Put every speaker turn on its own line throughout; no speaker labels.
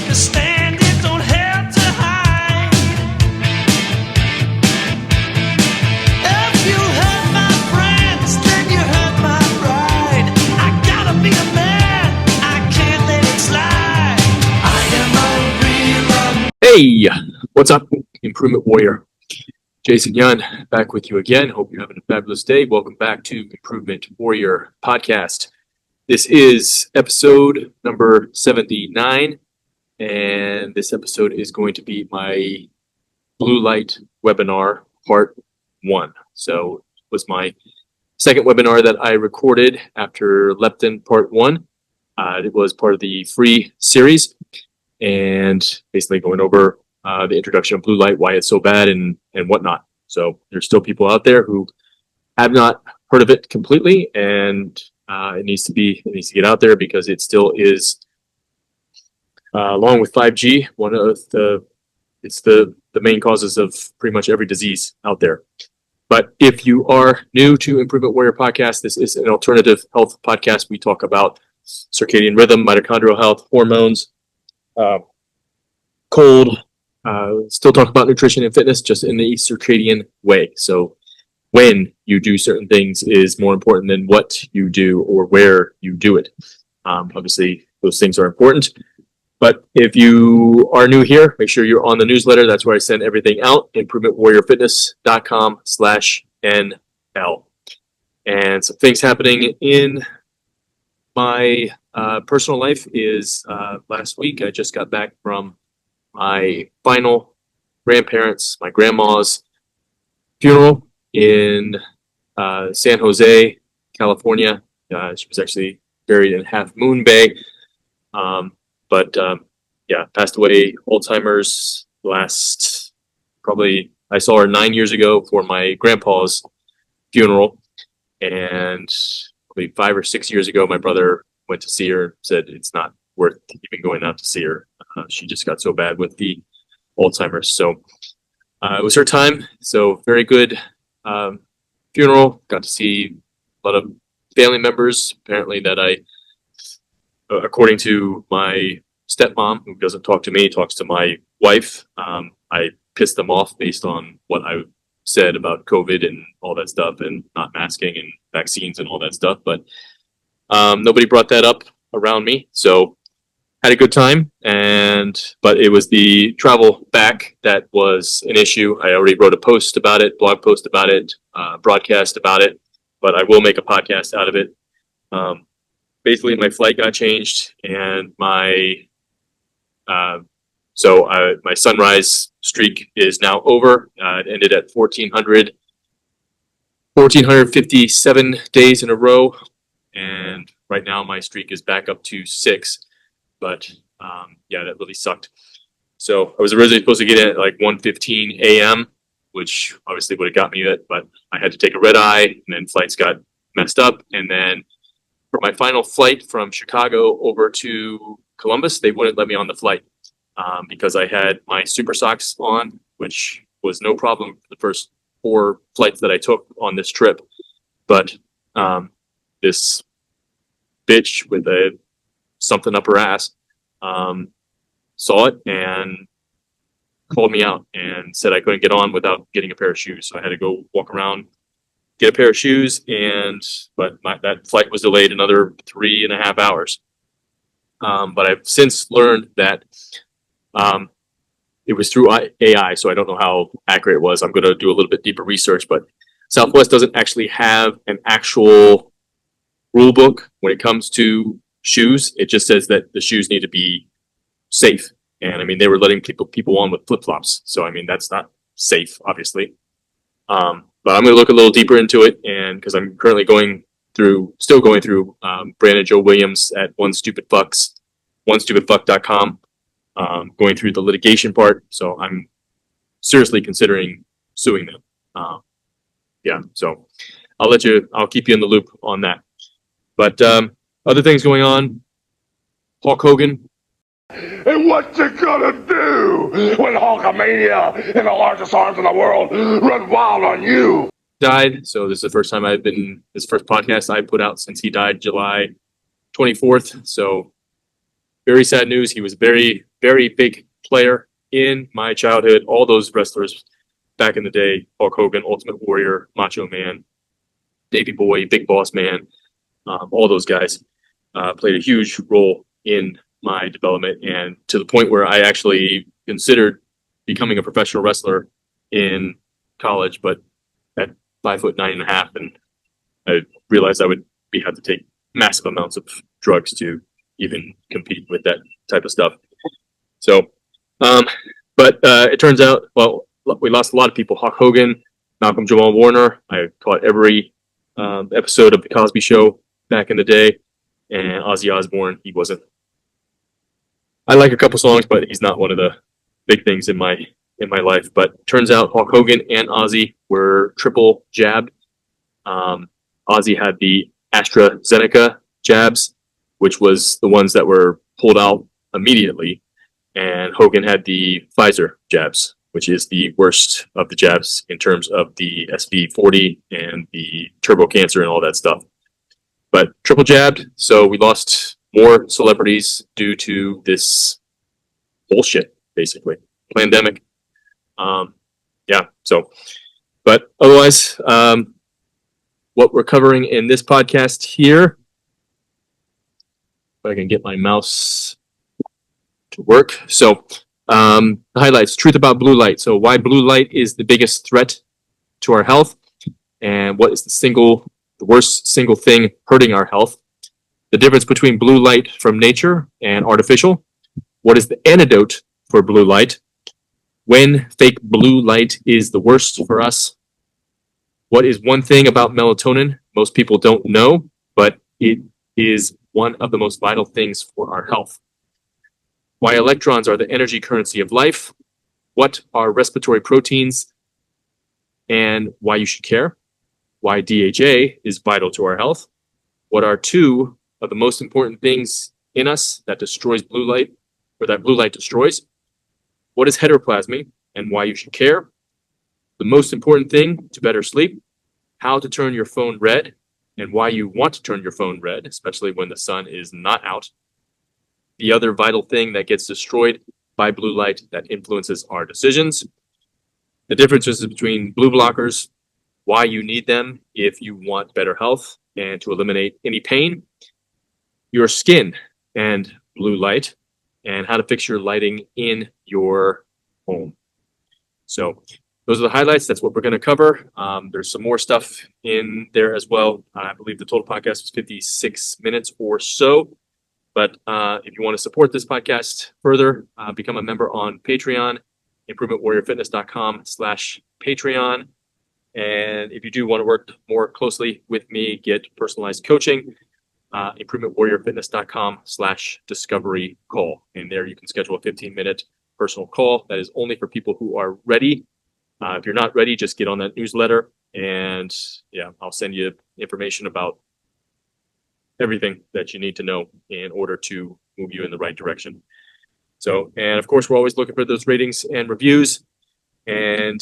understand it, don't have to hide. If you hurt my friends, then you hurt my pride. I gotta be a man, I can't let it slide. I am a real
Hey, what's up, Improvement Warrior? Jason Young back with you again. Hope you're having a fabulous day. Welcome back to Improvement Warrior Podcast. This is episode number 79, and this episode is going to be my Blue Light webinar part 1. So it was my second webinar that I recorded after Leptin part 1. It was part of the free series, and basically going over the introduction of blue light, why it's so bad, and whatnot. So there's still people out there who have not heard of it completely, and it needs to get out there because it still is, along with 5G, one of the main causes of pretty much every disease out there. But if you are new to Improvement Warrior Podcast, this is an alternative health podcast. We talk about circadian rhythm, mitochondrial health, hormones, cold. Still talk about nutrition and fitness, just in the circadian way. So when you do certain things is more important than what you do or where you do it. Obviously, those things are important. But if you are new here, make sure you're on the newsletter. That's where I send everything out, improvementwarriorfitness.com/NL. And some things happening in my personal life is last week I just got back from my final grandparents, my grandma's funeral in San Jose, California. She was actually buried in Half Moon Bay. Passed away, Alzheimer's, I saw her 9 years ago for my grandpa's funeral. And probably 5 or 6 years ago, my brother went to see her, said it's not worth even going out to see her. She just got so bad with the Alzheimer's. So it was her time. So very good funeral. Got to see a lot of family members, apparently, that according to my stepmom, who doesn't talk to me, talks to my wife. I pissed them off based on what I said about COVID and all that stuff, and not masking and vaccines and all that stuff. But nobody brought that up around me. So had a good time, but it was the travel back that was an issue. I already wrote a post about it, blog post about it, broadcast about it, but I will make a podcast out of it. Basically, my flight got changed, and my sunrise streak is now over. It ended at 1,457 days in a row, and right now my streak is back up to 6. But that really sucked. So I was originally supposed to get in at like 1:15 a.m., which obviously would have got me it, but I had to take a red eye, and then flights got messed up. And then for my final flight from Chicago over to Columbus, they wouldn't let me on the flight because I had my super socks on, which was no problem for the first 4 flights that I took on this trip. But this bitch with something up her ass saw it and called me out and said I couldn't get on without getting a pair of shoes. So I had to go walk around, get a pair of shoes, but that flight was delayed another 3.5 hours. But I've since learned that it was through AI, so I don't know how accurate it was. I'm going to do a little bit deeper research, but Southwest doesn't actually have an actual rule book when it comes to shoes. It just says that the shoes need to be safe. And I mean, they were letting people on with flip-flops. So I mean, that's not safe, obviously. But I'm going to look a little deeper into it, and because I'm currently still going through Brandon Joe Williams at onestupidfuck.com, going through the litigation part. So I'm seriously considering suing them. So I'll keep you in the loop on that. But other things going on, Hulk Hogan.
And what you gonna do when Hulkamania and the largest arms in the world run wild on you?
Died. So this is the first time this first podcast I put out since he died July 24th. So very sad news. He was a very, very big player in my childhood. All those wrestlers back in the day, Hulk Hogan, Ultimate Warrior, Macho Man, Davey Boy, Big Boss Man, all those guys played a huge role in my development, and to the point where I actually considered becoming a professional wrestler in college, but at 5'9.5", and I realized I would have to take massive amounts of drugs to even compete with that type of stuff. So, but it turns out, well, we lost a lot of people. Hulk Hogan, Malcolm Jamal Warner. I caught every episode of The Cosby Show back in the day. And Ozzy Osbourne, he wasn't. I like a couple songs, but he's not one of the big things in my life. But turns out Hulk Hogan and Ozzy were triple jabbed. Ozzy had the AstraZeneca jabs, which was the ones that were pulled out immediately, and Hogan had the Pfizer jabs, which is the worst of the jabs in terms of the SV40 and the turbo cancer and all that stuff. But triple jabbed, so we lost more celebrities due to this bullshit, basically. Pandemic. Yeah, so. But otherwise, what we're covering in this podcast here, if I can get my mouse to work. So, the highlights, truth about blue light. So why blue light is the biggest threat to our health, and what is the worst single thing hurting our health. The difference between blue light from nature and artificial. What is the antidote for blue light? When fake blue light is the worst for us. What is one thing about melatonin most people don't know, but it is one of the most vital things for our health. Why electrons are the energy currency of life. What are respiratory proteins and why you should care. Why DHA is vital to our health. What are two of the most important things in us that destroys blue light, or that blue light destroys. What is heteroplasmy and why you should care. The most important thing to better sleep. How to turn your phone red and why you want to turn your phone red, especially when the sun is not out. The other vital thing that gets destroyed by blue light that influences our decisions. The differences between blue blockers, why you need them if you want better health and to eliminate any pain. Your skin and blue light, and how to fix your lighting in your home. So those are the highlights. That's what we're going to cover. There's some more stuff in there as well. I believe the total podcast was 56 minutes or so. But if you want to support this podcast further, become a member on Patreon, improvementwarriorfitness.com/Patreon. And if you do want to work more closely with me, get personalized coaching, improvementwarriorfitness.com/discovery call. And there you can schedule a 15-minute personal call that is only for people who are ready. If you're not ready, just get on that newsletter, and yeah, I'll send you information about everything that you need to know in order to move you in the right direction. So, and of course, we're always looking for those ratings and reviews, and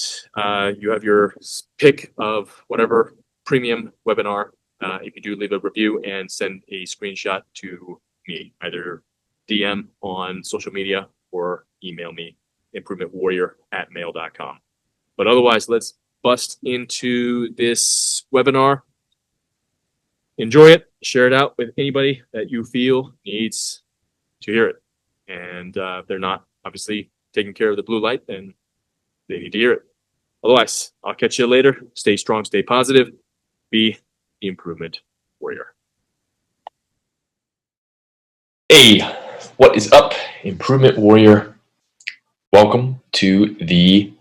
you have your pick of whatever premium webinar. If you do, leave a review and send a screenshot to me, either DM on social media or email me, improvementwarrior@mail.com. But otherwise, let's bust into this webinar. Enjoy it. Share it out with anybody that you feel needs to hear it. And if they're not obviously taking care of the blue light, then they need to hear it. Otherwise, I'll catch you later. Stay strong, stay positive. Be the improvement warrior. Hey, what is up, improvement warrior? Welcome to the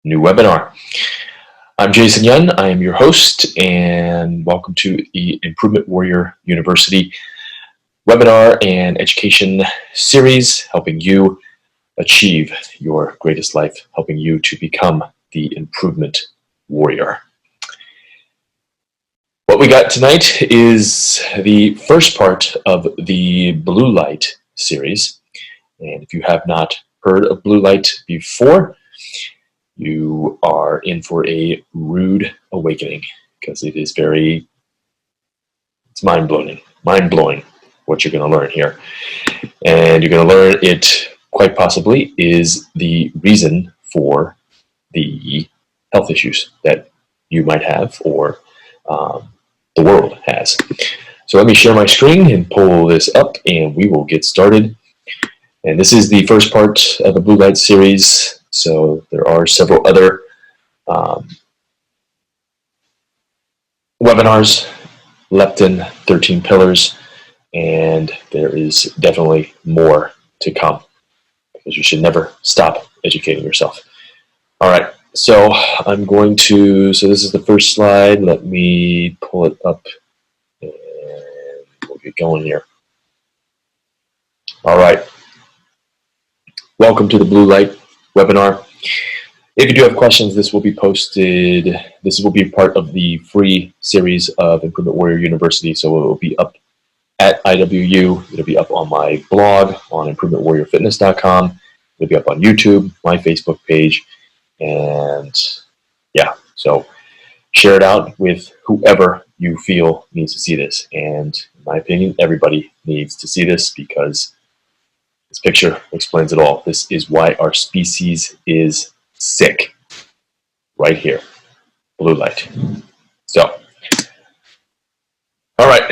new webinar. I'm Jason Yun. I am your host, and welcome to the Improvement Warrior University webinar and education series, helping you achieve your greatest life, helping you to become the improvement warrior. What we got tonight is the first part of the blue light series. And if you have not heard of blue light before, you are in for a rude awakening, because it's mind-blowing.
what you're going to learn here. And you're going to learn it, quite possibly, is the reason for the health issues that you might have, or the world has. So let me share my screen and pull this up, and we will get started. And this is the first part of the Blue Light series. So there are several other webinars, leptin, 13 pillars, and there is definitely more to come, because you should never stop educating yourself. All right, so I'm going to, so this is the first slide. Let me pull it up and we'll get going here. All right, welcome to the Blue Light webinar. If you do have questions, this will be posted. This will be part of the free series of Improvement Warrior University, so it will be up at IWU. It'll be up on my blog on improvementwarriorfitness.com. It'll be up on YouTube, my Facebook page, and yeah, so share it out with whoever you feel needs to see this. And in my opinion, everybody needs to see this, because this picture explains it all. This is why our species is sick. Right here, blue light. So, all right.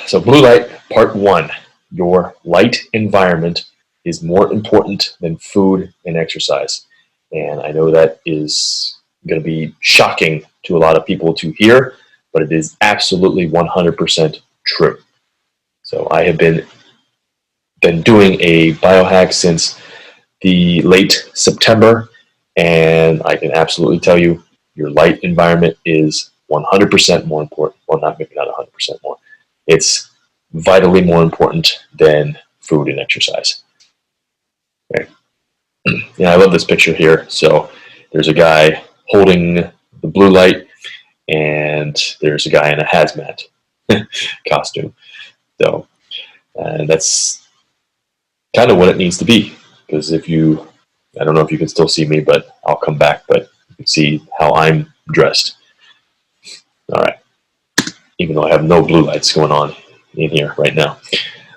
So blue light, part 1. Your light environment is more important than food and exercise. And I know that is going to be shocking to a lot of people to hear, but it is absolutely 100% true. So I have been doing a biohack since the late September, and I can absolutely tell you your light environment is 100% more important. Well, maybe not 100% more. It's vitally more important than food and exercise. Okay. Yeah, I love this picture here. So there's a guy holding the blue light, and there's a guy in a hazmat costume. So, and that's kind of what it needs to be, because if you, I don't know if you can still see me, but I'll come back, but you can see how I'm dressed. All right. Even though I have no blue lights going on in here right now.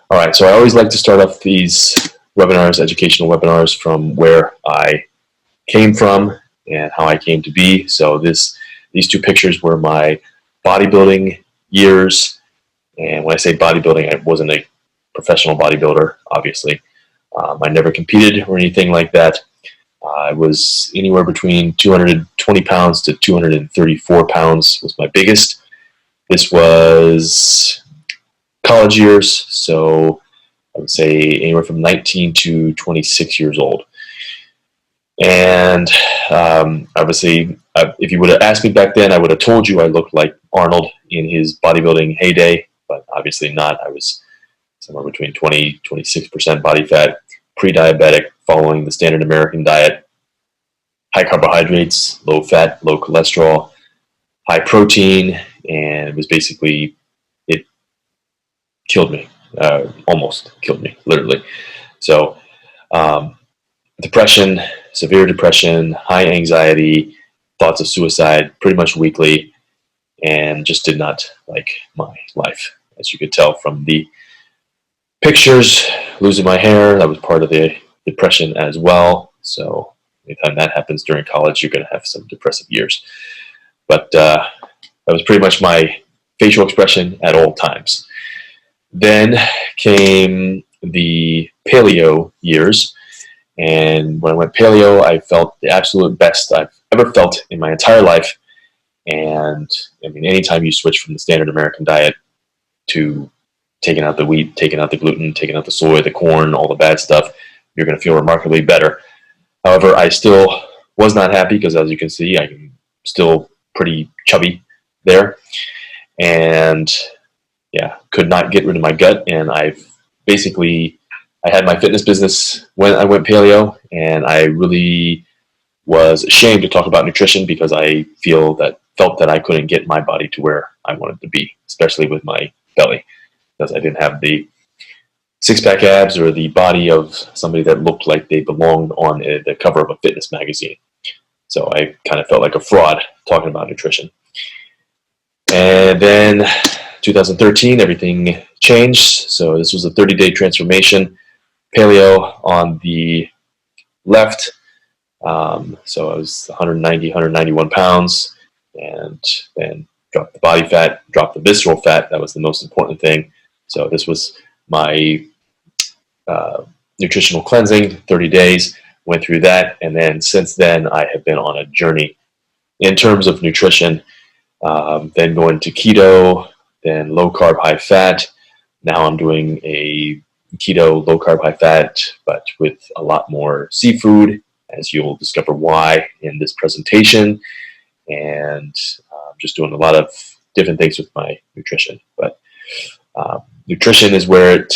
All right, so I always like to start off these webinars, educational webinars, from where I came from and how I came to be. So these two pictures were my bodybuilding years. And when I say bodybuilding, I wasn't a professional bodybuilder, obviously. I never competed or anything like that. I was anywhere between 220 pounds to 234 pounds was my biggest. This was college years, so I would say anywhere from 19 to 26 years old. And obviously, if you would have asked me back then, I would have told you I looked like Arnold in his bodybuilding heyday, but obviously not. I was somewhere between 20-26% body fat, pre-diabetic, following the standard American diet, high carbohydrates, low fat, low cholesterol, high protein, and it was basically, it killed me, almost killed me, literally. So depression, severe depression, high anxiety, thoughts of suicide pretty much weekly, and just did not like my life, as you could tell from the pictures. Losing my hair, that was part of the depression as well. So anytime that happens during college, you're going to have some depressive years. But that was pretty much my facial expression at all times. Then came the paleo years. And when I went paleo, I felt the absolute best I've ever felt in my entire life. And I mean, anytime you switch from the standard American diet to taking out the wheat, taking out the gluten, taking out the soy, the corn, all the bad stuff, you're going to feel remarkably better. However, I still was not happy, because as you can see, I'm still pretty chubby there. And yeah, could not get rid of my gut. And I had my fitness business when I went paleo, and I really was ashamed to talk about nutrition, because I felt that I couldn't get my body to where I wanted to be, especially with my belly, because I didn't have the six-pack abs or the body of somebody that looked like they belonged on the cover of a fitness magazine. So I kind of felt like a fraud talking about nutrition. And then 2013, everything changed. So this was a 30-day transformation. Paleo on the left. So I was 190, 191 pounds, and then dropped the body fat, dropped the visceral fat. That was the most important thing. So this was my nutritional cleansing, 30 days, went through that. And then since then, I have been on a journey in terms of nutrition, then going to keto, then low carb, high fat. Now I'm doing a keto, low carb, high fat, but with a lot more seafood, as you'll discover why in this presentation. And just doing a lot of different things with my nutrition. But nutrition is where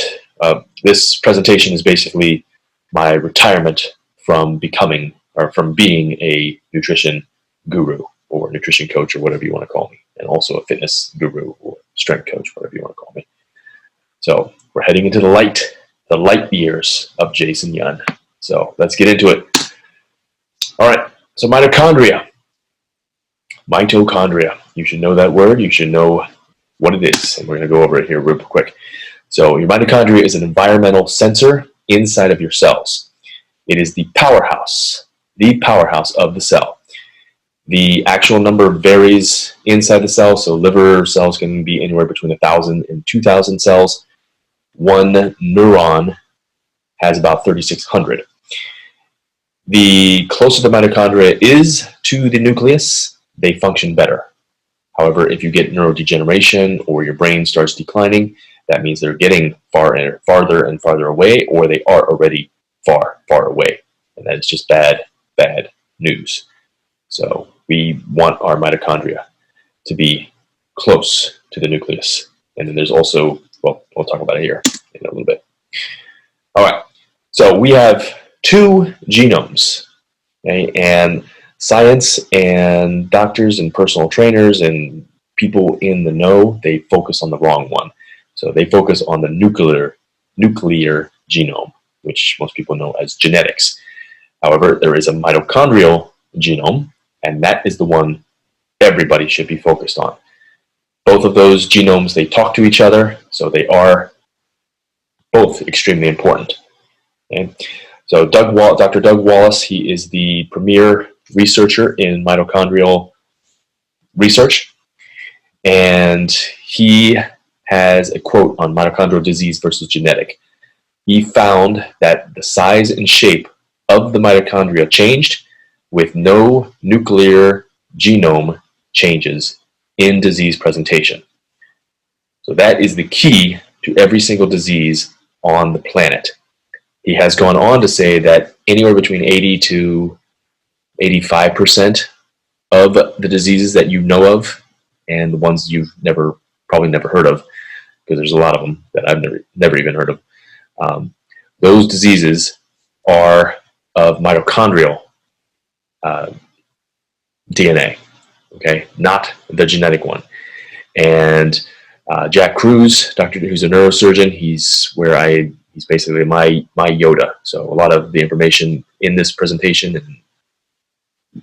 this presentation is basically my retirement from becoming or from being a nutrition guru or nutrition coach or whatever you want to call me, and also a fitness guru or strength coach, whatever you want to call me. So we're heading into the light years of Jason Yun. So let's get into it. All right, so mitochondria. Mitochondria. You should know that word. You should know what it is. And we're going to go over it here real quick. So your mitochondria is an environmental sensor inside of your cells. It is the powerhouse of the cell. The actual number varies inside the cell. So liver cells can be anywhere between 1,000 and 2,000 cells. One neuron has about 3,600. The closer the mitochondria is to the nucleus, they function better. However, if you get neurodegeneration or your brain starts declining, that means they're getting farther and farther away, or they are already far away. And that is just bad news. So we want our mitochondria to be close to the nucleus. And then there's also, well, we'll talk about it here in a little bit. All right, so we have two genomes, okay? And science and doctors and personal trainers and people in the know, they focus on the wrong one. So they focus on the nuclear genome, which most people know as genetics. However, there is a mitochondrial genome, and that is the one everybody should be focused on. Both of those genomes, they talk to each other, so they are both extremely important. Okay? So Dr. Doug Wallace, he is the premier researcher in mitochondrial research, and he has a quote on mitochondrial disease versus genetic. He found that the size and shape of the mitochondria changed with no nuclear genome changes in disease presentation. So that is the key to every single disease on the planet. He has gone on to say that anywhere between 80 to 85% of the diseases that you know of, and the ones you've probably never heard of, because there's a lot of them that I've never even heard of, those diseases are of mitochondrial DNA, okay, not the genetic one. And Jack Cruz, doctor who's a neurosurgeon, he's basically my Yoda. So a lot of the information in this presentation and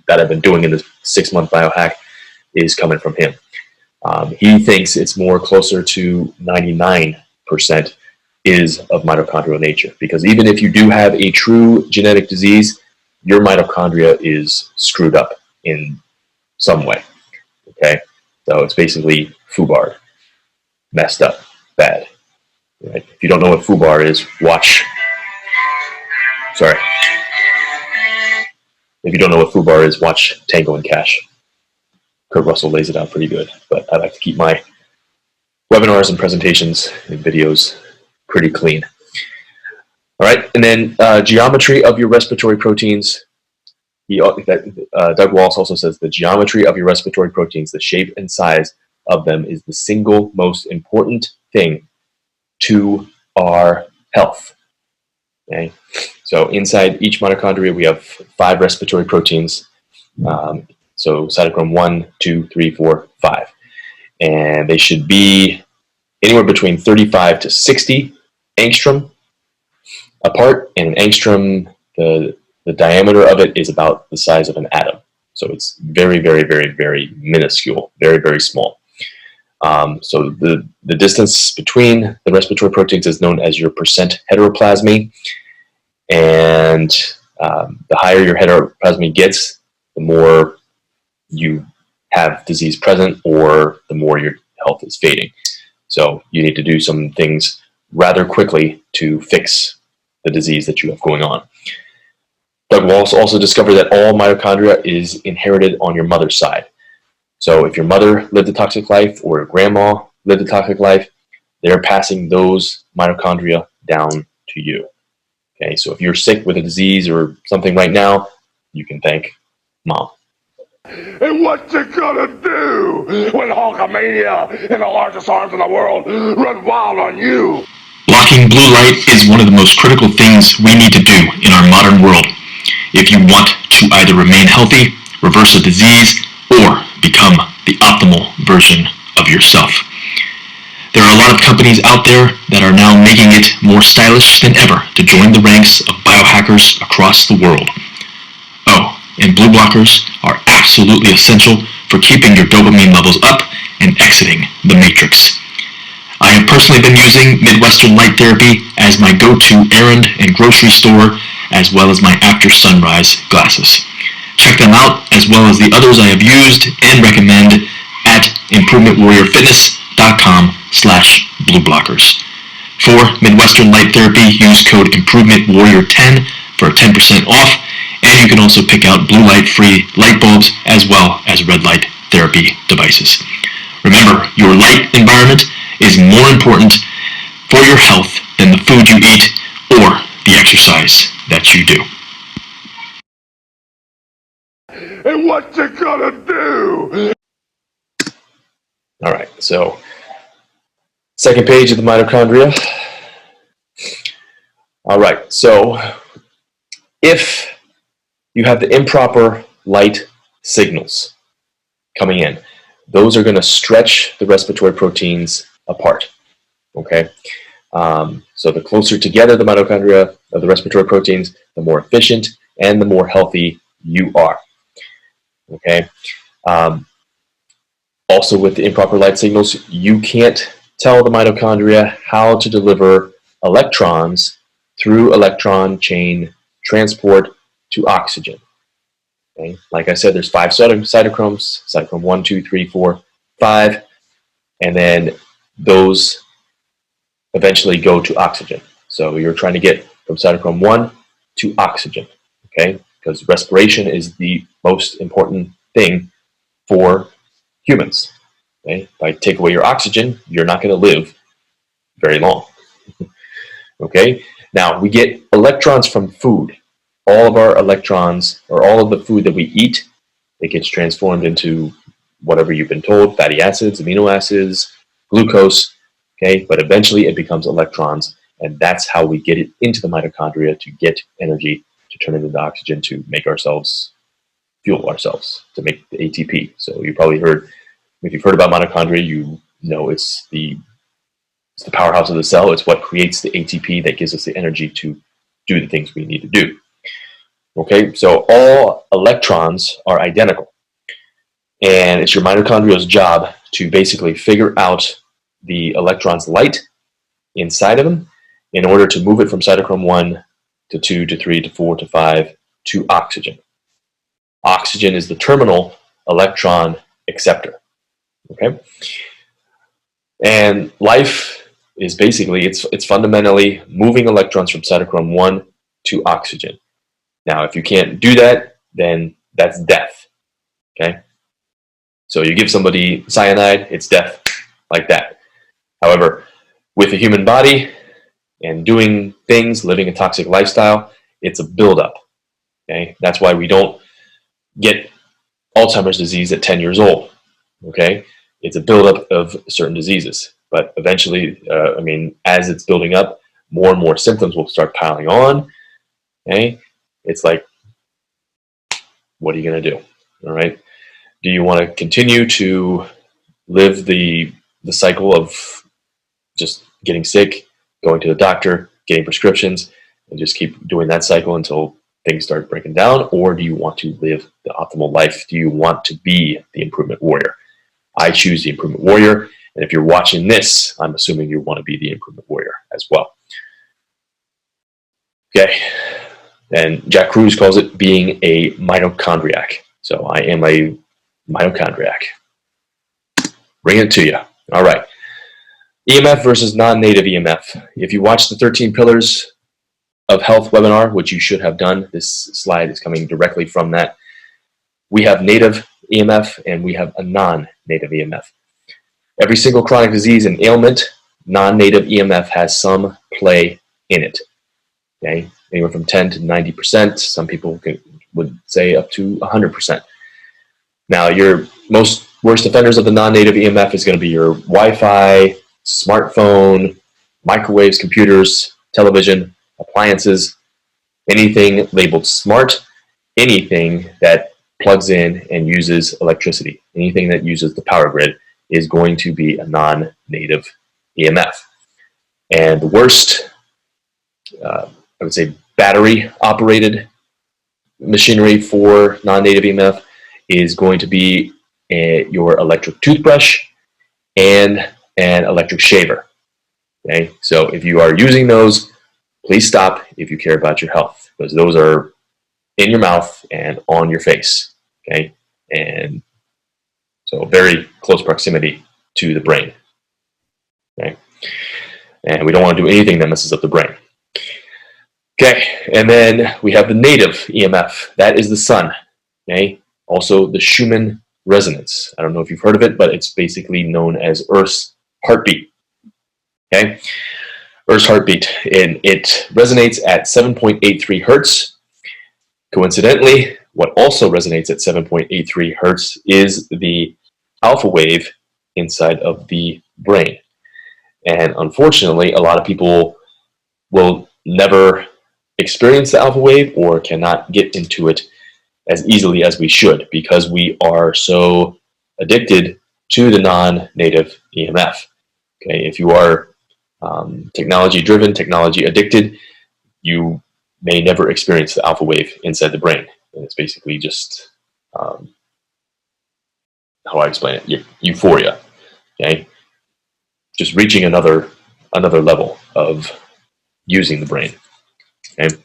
that I've been doing in this 6-month biohack is coming from him. He thinks it's more closer to 99% is of mitochondrial nature, because even if you do have a true genetic disease, your mitochondria is screwed up in some way. Okay, so it's basically FUBAR, messed up, bad. Right? If you don't know what FUBAR is, watch. Sorry. If you don't know what FUBAR is, watch Tango and Cash. Kurt Russell lays it out pretty good, but I like to keep my webinars and presentations and videos pretty clean. All right, and then geometry of your respiratory proteins. Doug Wallace also says the geometry of your respiratory proteins, the shape and size of them, is the single most important thing to our health. Okay, so inside each mitochondria we have 5 respiratory proteins. So cytochrome 1, 2, 3, 4, 5, and they should be anywhere between 35 to 60 angstrom apart. And an angstrom, the diameter of it is about the size of an atom. So it's very, very, very, very minuscule, very, very small. So the distance between the respiratory proteins is known as your percent heteroplasmy. And the higher your heteroplasmy gets, the more you have disease present or the more your health is fading. So you need to do some things rather quickly to fix the disease that you have going on. Doug Wallace also discovered that all mitochondria is inherited on your mother's side. So if your mother lived a toxic life or your grandma lived a toxic life, they're passing those mitochondria down to you. Okay, so if you're sick with a disease or something right now, you can thank mom.
And what you gonna do when Hulkamania and the largest arms in the world run wild on you?
Blocking blue light is one of the most critical things we need to do in our modern world if you want to either remain healthy, reverse a disease, or become the optimal version of yourself. There are a lot of companies out there that are now making it more stylish than ever to join the ranks of biohackers across the world. Oh, and blue blockers are absolutely essential for keeping your dopamine levels up and exiting the matrix. I have personally been using Midwestern Light Therapy as my go-to errand and grocery store, as well as my after sunrise glasses. Check them out, as well as the others I have used and recommend at improvementwarriorfitness.com/blueblockers. For Midwestern Light Therapy, use code IMPROVEMENTWARRIOR10 for 10% off, and you can also pick out blue light-free light bulbs as well as red light therapy devices. Remember, your light environment is more important for your health than the food you eat or the exercise that you do.
And what you gonna do?
All right, so second page of the mitochondria. All right, so if you have the improper light signals coming in, those are going to stretch the respiratory proteins apart. Okay, so the closer together the mitochondria of the respiratory proteins, the more efficient and the more healthy you are. Okay. Also, with the improper light signals, you can't tell the mitochondria how to deliver electrons through electron chain transport to oxygen. Okay? Like I said, there's 5 cytochromes, cytochrome 1, 2, 3, 4, 5, and then those eventually go to oxygen. So you're trying to get from cytochrome 1 to oxygen, okay? Because respiration is the most important thing for humans. Okay? If I take away your oxygen, you're not going to live very long. Okay? Now, we get electrons from food. All of our electrons, or all of the food that we eat, it gets transformed into whatever you've been told, fatty acids, amino acids, glucose, okay? But eventually it becomes electrons, and that's how we get it into the mitochondria to get energy, to turn it into oxygen, to make ourselves, fuel ourselves, to make the ATP. So you probably heard, if you've heard about mitochondria, you know it's the powerhouse of the cell. It's what creates the ATP that gives us the energy to do the things we need to do. Okay, so all electrons are identical. And it's your mitochondrial's job to basically figure out the electron's light inside of them in order to move it from cytochrome 1 to 2 to 3 to 4 to 5 to oxygen. Oxygen is the terminal electron acceptor. Okay? And life is basically, it's fundamentally moving electrons from cytochrome 1 to oxygen. Now, if you can't do that, then that's death. Okay? So you give somebody cyanide, it's death like that. However, with the human body and doing things, living a toxic lifestyle, it's a buildup. Okay? That's why we don't get Alzheimer's disease at 10 years old. Okay? It's a buildup of certain diseases. But eventually, as it's building up, more and more symptoms will start piling on. Okay? It's like, what are you going to do? All right? Do you want to continue to live the cycle of just getting sick, going to the doctor, getting prescriptions, and just keep doing that cycle until things start breaking down? Or do you want to live the optimal life? Do you want to be the improvement warrior? I choose the improvement warrior, And if you're watching this, I'm assuming you want to be the improvement warrior as well. Okay. And Jack Kruse calls it being a mitochondriac. So I am a mitochondriac. Bring it to you. All right. EMF versus non-native EMF. If you watch the 13 Pillars of Health webinar, which you should have done, this slide is coming directly from that. We have native EMF and we have a non-native EMF. Every single chronic disease and ailment, non-native EMF has some play in it. Okay, anywhere from 10 to 90%. Some people would say up to 100%. Now, your most worst offenders of the non-native EMF is going to be your Wi-Fi, smartphone, microwaves, computers, television, appliances, anything labeled smart, anything that plugs in and uses electricity, anything that uses the power grid is going to be a non-native EMF. And the worst, I would say, battery-operated machinery for non-native EMF is going to be your electric toothbrush and an electric shaver. Okay, so if you are using those, please stop if you care about your health, because those are in your mouth and on your face. Okay, and so very close proximity to the brain. Okay, and we don't want to do anything that messes up the brain. Okay, and then we have the native EMF. That is the sun. Okay, also the Schumann resonance. I don't know if you've heard of it, but it's basically known as Earth's heartbeat. Okay, Earth's heartbeat, and it resonates at 7.83 hertz. Coincidentally, what also resonates at 7.83 hertz is the alpha wave inside of the brain. And unfortunately, a lot of people will never experience the alpha wave or cannot get into it as easily as we should, because we are so addicted to the non-native EMF. Okay, if you are technology driven, technology addicted, you may never experience the alpha wave inside the brain. And it's basically just, how do I explain it? Euphoria. Okay, just reaching another level of using the brain. Okay.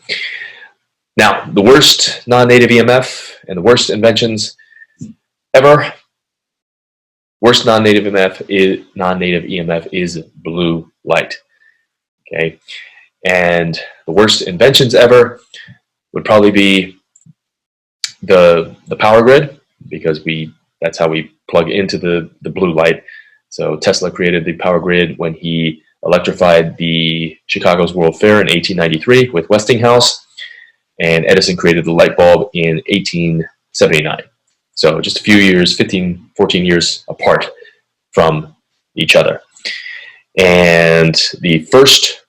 Now, the worst non-native EMF and the worst inventions ever. Worst non-native EMF is blue light. Okay, and the worst inventions ever would probably be the power grid, because that's how we plug into the blue light. So Tesla created the power grid when he electrified the Chicago's World Fair in 1893 with Westinghouse, and Edison created the light bulb in 1879. So just a few years, 14 years apart from each other. And the first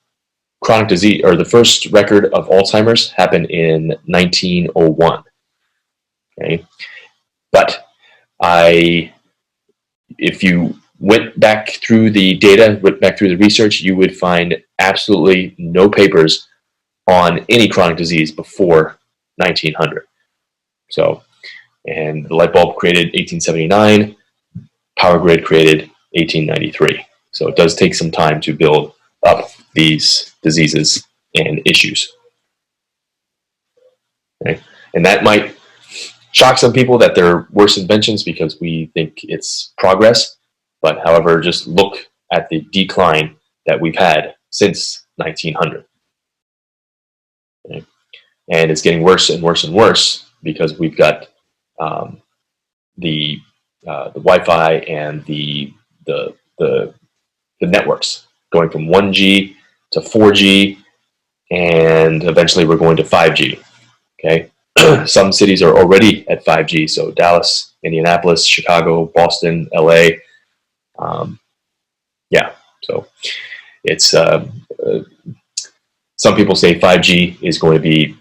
chronic disease, or the first record of Alzheimer's, happened in 1901. Okay, but if you went back through the data, went back through the research, you would find absolutely no papers on any chronic disease before 1900. So, and the light bulb created 1879, power grid created 1893. So it does take some time to build up these diseases and issues. Okay, and that might shock some people that they're worse inventions because we think it's progress. But however, just look at the decline that we've had since 1900. Okay. And it's getting worse and worse and worse because we've got the Wi-Fi and the networks going from 1G to 4G, and eventually we're going to 5G. Okay, some cities are already at 5G, so Dallas, Indianapolis, Chicago, Boston, LA. Yeah, so it's some people say 5G is going to be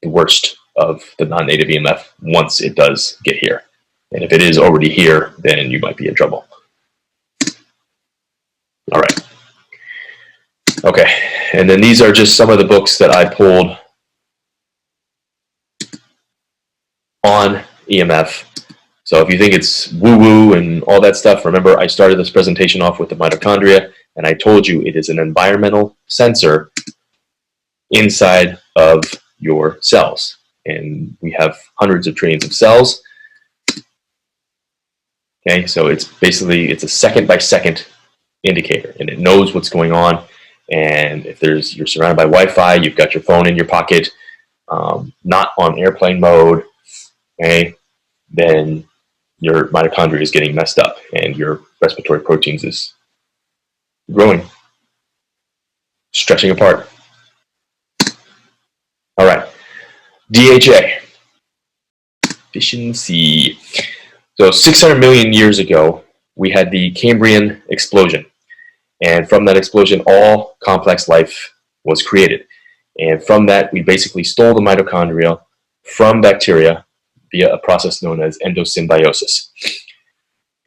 the worst of the non-native EMF once it does get here. And if it is already here, then you might be in trouble. All right. Okay, and then these are just some of the books that I pulled on EMF. So if you think it's woo-woo and all that stuff, remember I started this presentation off with the mitochondria, and I told you it is an environmental sensor inside of your cells. And we have hundreds of trillions of cells. Okay, so it's a second by second indicator, and it knows what's going on. And if you're surrounded by Wi-Fi, you've got your phone in your pocket, not on airplane mode, okay, then your mitochondria is getting messed up and your respiratory proteins is growing, stretching apart. All right, DHA, deficiency. So 600 million years ago, we had the Cambrian explosion. And from that explosion, all complex life was created. And from that, we basically stole the mitochondria from bacteria via a process known as endosymbiosis.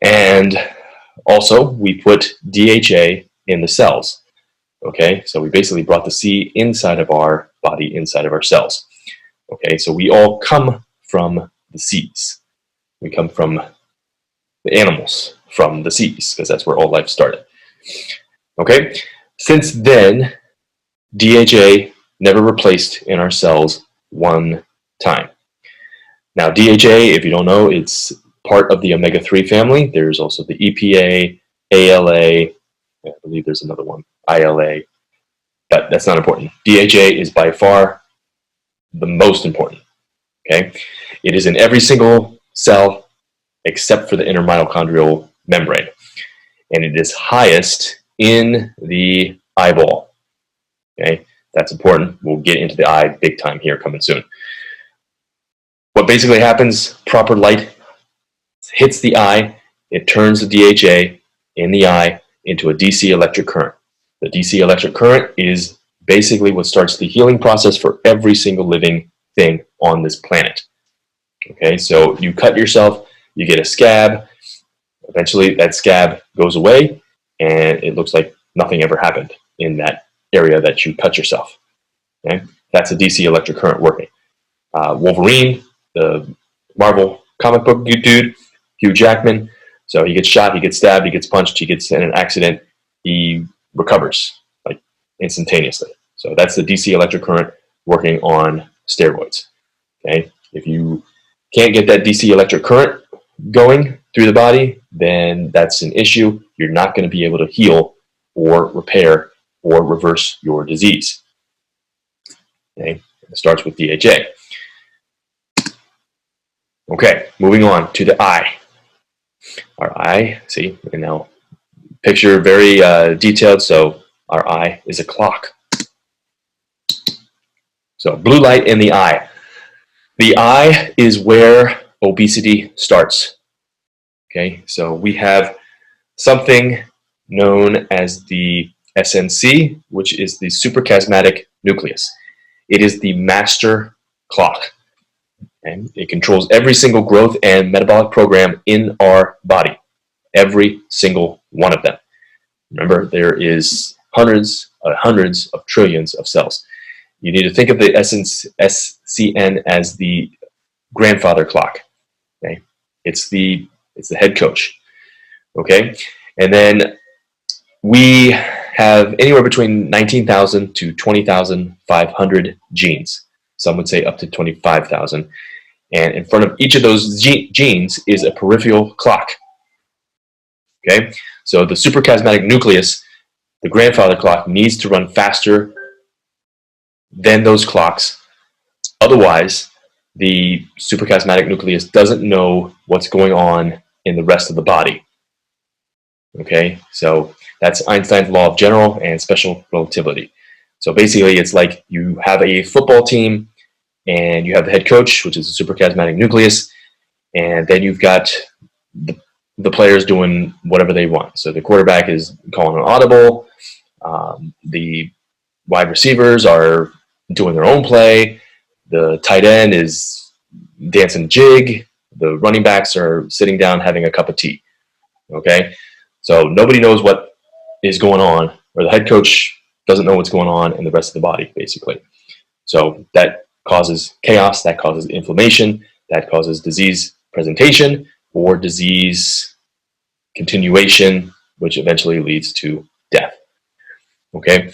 And also, we put DHA in the cells. Okay, so we basically brought the C inside of our body, inside of our cells. Okay, so we all come from the C's. We come from the animals, from the C's, because that's where all life started. Okay, since then, DHA never replaced in our cells one time. Now, DHA, if you don't know, it's part of the omega-3 family. There's also the EPA, ALA, I believe there's another one, ILA, but that's not important. DHA is by far the most important, okay? It is in every single cell except for the inner mitochondrial membrane, and it is highest in the eyeball, okay? That's important. We'll get into the eye big time here coming soon. What basically happens, proper light hits the eye, it turns the DHA in the eye into a DC electric current. The DC electric current is basically what starts the healing process for every single living thing on this planet. Okay, so you cut yourself, you get a scab, eventually that scab goes away, and it looks like nothing ever happened in that area that you cut yourself. Okay, that's a DC electric current working. Wolverine, the Marvel comic book dude, Hugh Jackman, so he gets shot, he gets stabbed, he gets punched, he gets in an accident, he recovers like instantaneously. So that's the DC electric current working on steroids. Okay, if you can't get that DC electric current going through the body, then that's an issue. You're not going to be able to heal or repair or reverse your disease. Okay, it starts with DHA. Okay, moving on to the eye. Our eye, see, and now picture very detailed, so our eye is a clock. So blue light in the eye. The eye is where obesity starts. Okay, so we have something known as the SNC, which is the suprachiasmatic nucleus. It is the master clock. And it controls every single growth and metabolic program in our body. Every single one of them. Remember, there is hundreds of trillions of cells. You need to think of the SCN as the grandfather clock. Okay, it's the head coach. Okay, and then we have anywhere between 19,000 to 20,500 genes. Some would say up to 25,000. And in front of each of those genes is a peripheral clock. Okay, so the suprachiasmatic nucleus, the grandfather clock, needs to run faster than those clocks. Otherwise, the suprachiasmatic nucleus doesn't know what's going on in the rest of the body. Okay, so that's Einstein's law of general and special relativity. So basically, it's like you have a football team, and you have the head coach, which is the suprachiasmatic nucleus, and then you've got the players doing whatever they want. So the quarterback is calling an audible, the wide receivers are doing their own play, the tight end is dancing jig, the running backs are sitting down having a cup of tea. Okay, so nobody knows what is going on, or the head coach doesn't know what's going on in the rest of the body, basically. So that causes chaos, that causes inflammation, that causes disease presentation, or disease continuation, which eventually leads to death. Okay,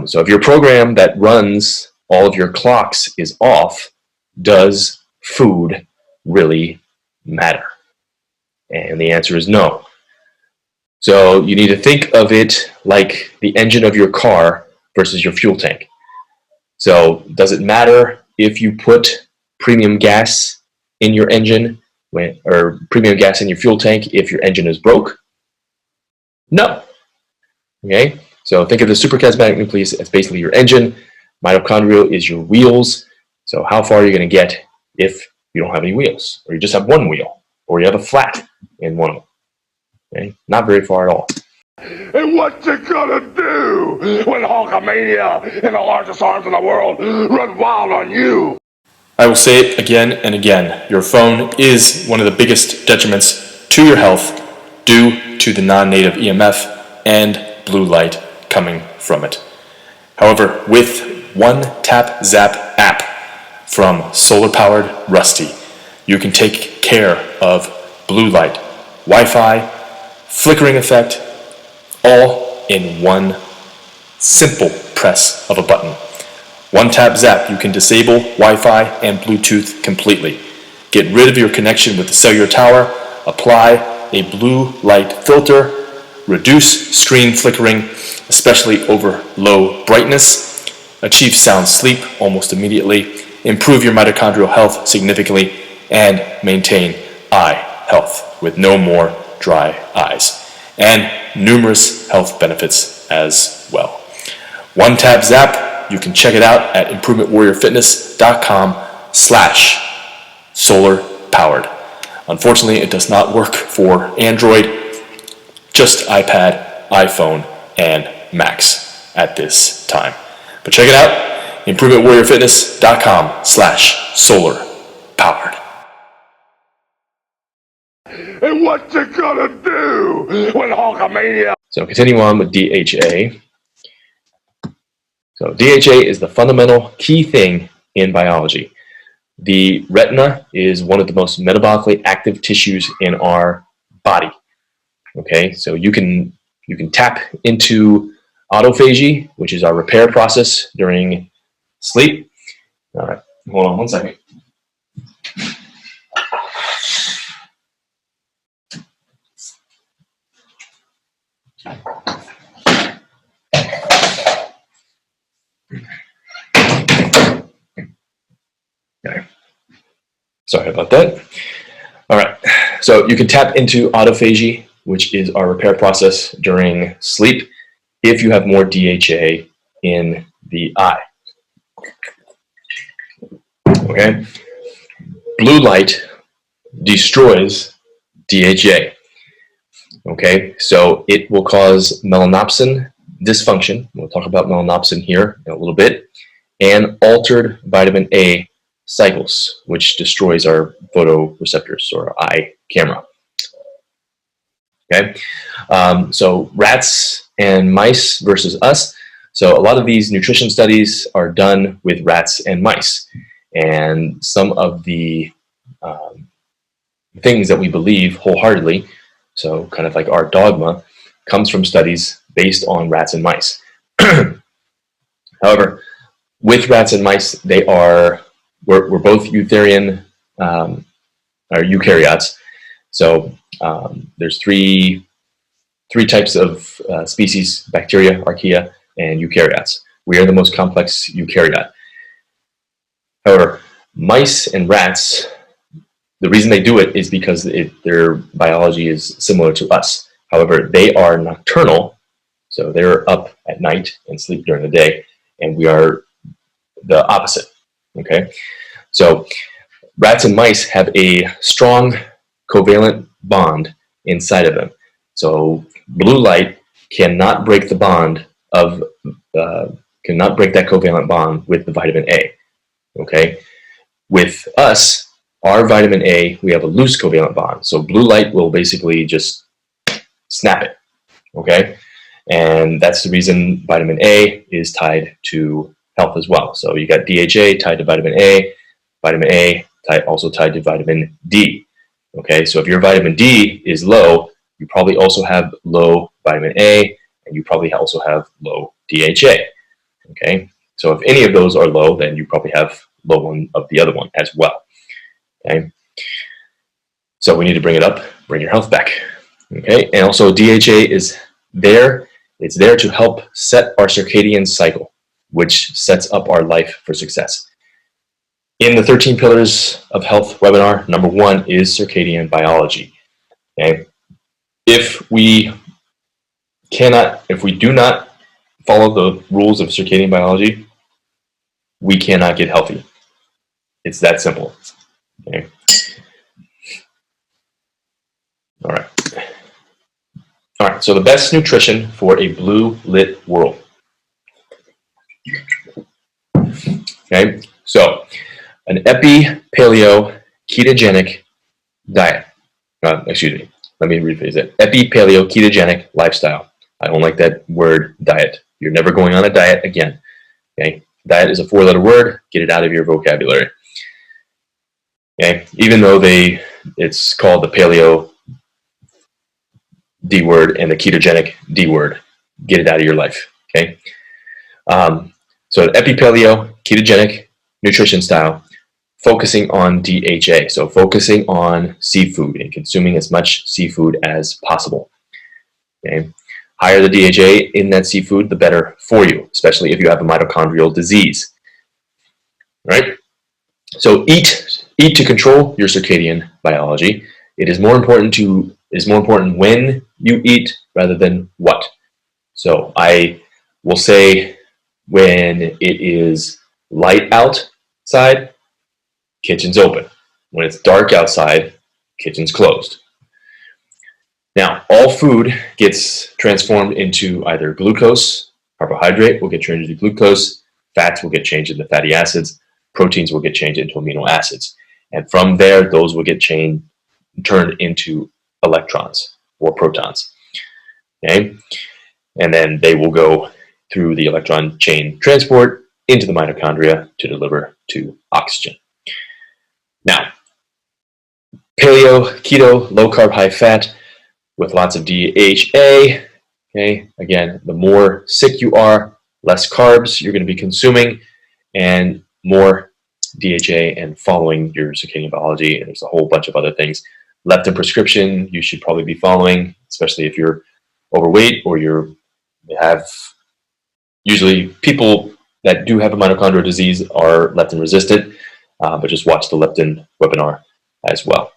so if your program that runs all of your clocks is off, does food really matter? And the answer is no. So you need to think of it like the engine of your car versus your fuel tank. So does it matter if you put premium gas in your engine or premium gas in your fuel tank if your engine is broke? No. Okay, so think of the suprachiasmatic nucleus as basically your engine. Mitochondrial is your wheels. So how far are you going to get if you don't have any wheels, or you just have one wheel, or you have a flat in one of them? Okay, not very far at all.
And what you gonna do when Hulkamania and the largest arms in the world run wild on you?
I will say it again and again. Your phone is one of the biggest detriments to your health due to the non-native EMF and blue light coming from it. However, with One Tap Zap app from solar-powered Rusty, you can take care of blue light, Wi-Fi, flickering effect, all in one simple press of a button. One Tap Zap, you can disable Wi-Fi and Bluetooth completely. Get rid of your connection with the cellular tower, apply a blue light filter, reduce screen flickering, especially over low brightness, achieve sound sleep almost immediately, improve your mitochondrial health significantly, and maintain eye health with no more dry eyes, and numerous health benefits as well. One Tap Zap, you can check it out at improvementwarriorfitness.com/solar powered. Unfortunately, it does not work for Android, just iPad, iPhone, and Macs at this time. But check it out, improvementwarriorfitness.com/solar powered.
And what you gonna do when Hulkamania?
So continue on with DHA. So DHA is the fundamental key thing in biology. The retina is one of the most metabolically active tissues in our body. Okay, so you can tap into autophagy, which is our repair process during sleep. All right, hold on one second. Okay. Sorry about that. All right, so you can tap into autophagy, which is our repair process during sleep, if you have more DHA in the eye. Okay, blue light destroys DHA. Okay, so it will cause melanopsin dysfunction. We'll talk about melanopsin here in a little bit, and altered vitamin A cycles, which destroys our photoreceptors or eye camera. Okay, so rats and mice versus us. So a lot of these nutrition studies are done with rats and mice, and some of the things that we believe wholeheartedly, so kind of like our dogma, comes from studies based on rats and mice. However, with rats and mice, we're both eutherian or eukaryotes. So there's three types of species: bacteria, archaea, and eukaryotes. We are the most complex eukaryote. However, mice and rats, the reason they do it is because their biology is similar to us. However, they are nocturnal, so they're up at night and sleep during the day, and we are the opposite. Okay, so rats and mice have a strong covalent bond inside of them. So blue light cannot break the bond cannot break that covalent bond with the vitamin A. Okay, with us, our vitamin A, we have a loose covalent bond. So blue light will basically just snap it. Okay, and that's the reason vitamin A is tied to health as well. So you got DHA tied to vitamin A also tied to vitamin D. Okay, so if your vitamin D is low, you probably also have low vitamin A, and you probably also have low DHA. Okay, so if any of those are low, then you probably have low one of the other one as well. Okay, so we need to bring it up, bring your health back. Okay, and also DHA is there. It's there to help set our circadian cycle, which sets up our life for success. In the 13 Pillars of Health webinar, number 1 is circadian biology. Okay, if we do not follow the rules of circadian biology, we cannot get healthy. It's that simple. Okay. All right. So the best nutrition for a blue lit world. Okay. So an epi-paleo ketogenic diet. Excuse me. Let me rephrase it. Epi-paleo ketogenic lifestyle. I don't like that word diet. You're never going on a diet again. Okay. Diet is a 4-letter word. Get it out of your vocabulary. Okay. Even though it's called the paleo D word and the ketogenic D word, get it out of your life. Okay. So epi-paleo ketogenic nutrition style, focusing on DHA. So focusing on seafood and consuming as much seafood as possible. Okay. Higher the DHA in that seafood, the better for you, especially if you have a mitochondrial disease. Right? So eat to control your circadian biology. It is more important when you eat rather than what. So I will say when it is light outside, kitchen's open. When it's dark outside, kitchen's closed. Now, all food gets transformed into either glucose, carbohydrate will get changed into glucose, fats will get changed into fatty acids, proteins will get changed into amino acids. And from there, those will get turned into electrons or protons. Okay? And then they will go through the electron chain transport into the mitochondria to deliver to oxygen. Now, paleo, keto, low carb, high fat, with lots of DHA. Okay, again, the more sick you are, less carbs you're going to be consuming, and more DHA and following your circadian biology. And there's a whole bunch of other things. Leptin prescription you should probably be following, especially if you're overweight or usually people that do have a mitochondrial disease are leptin resistant, but just watch the leptin webinar as well.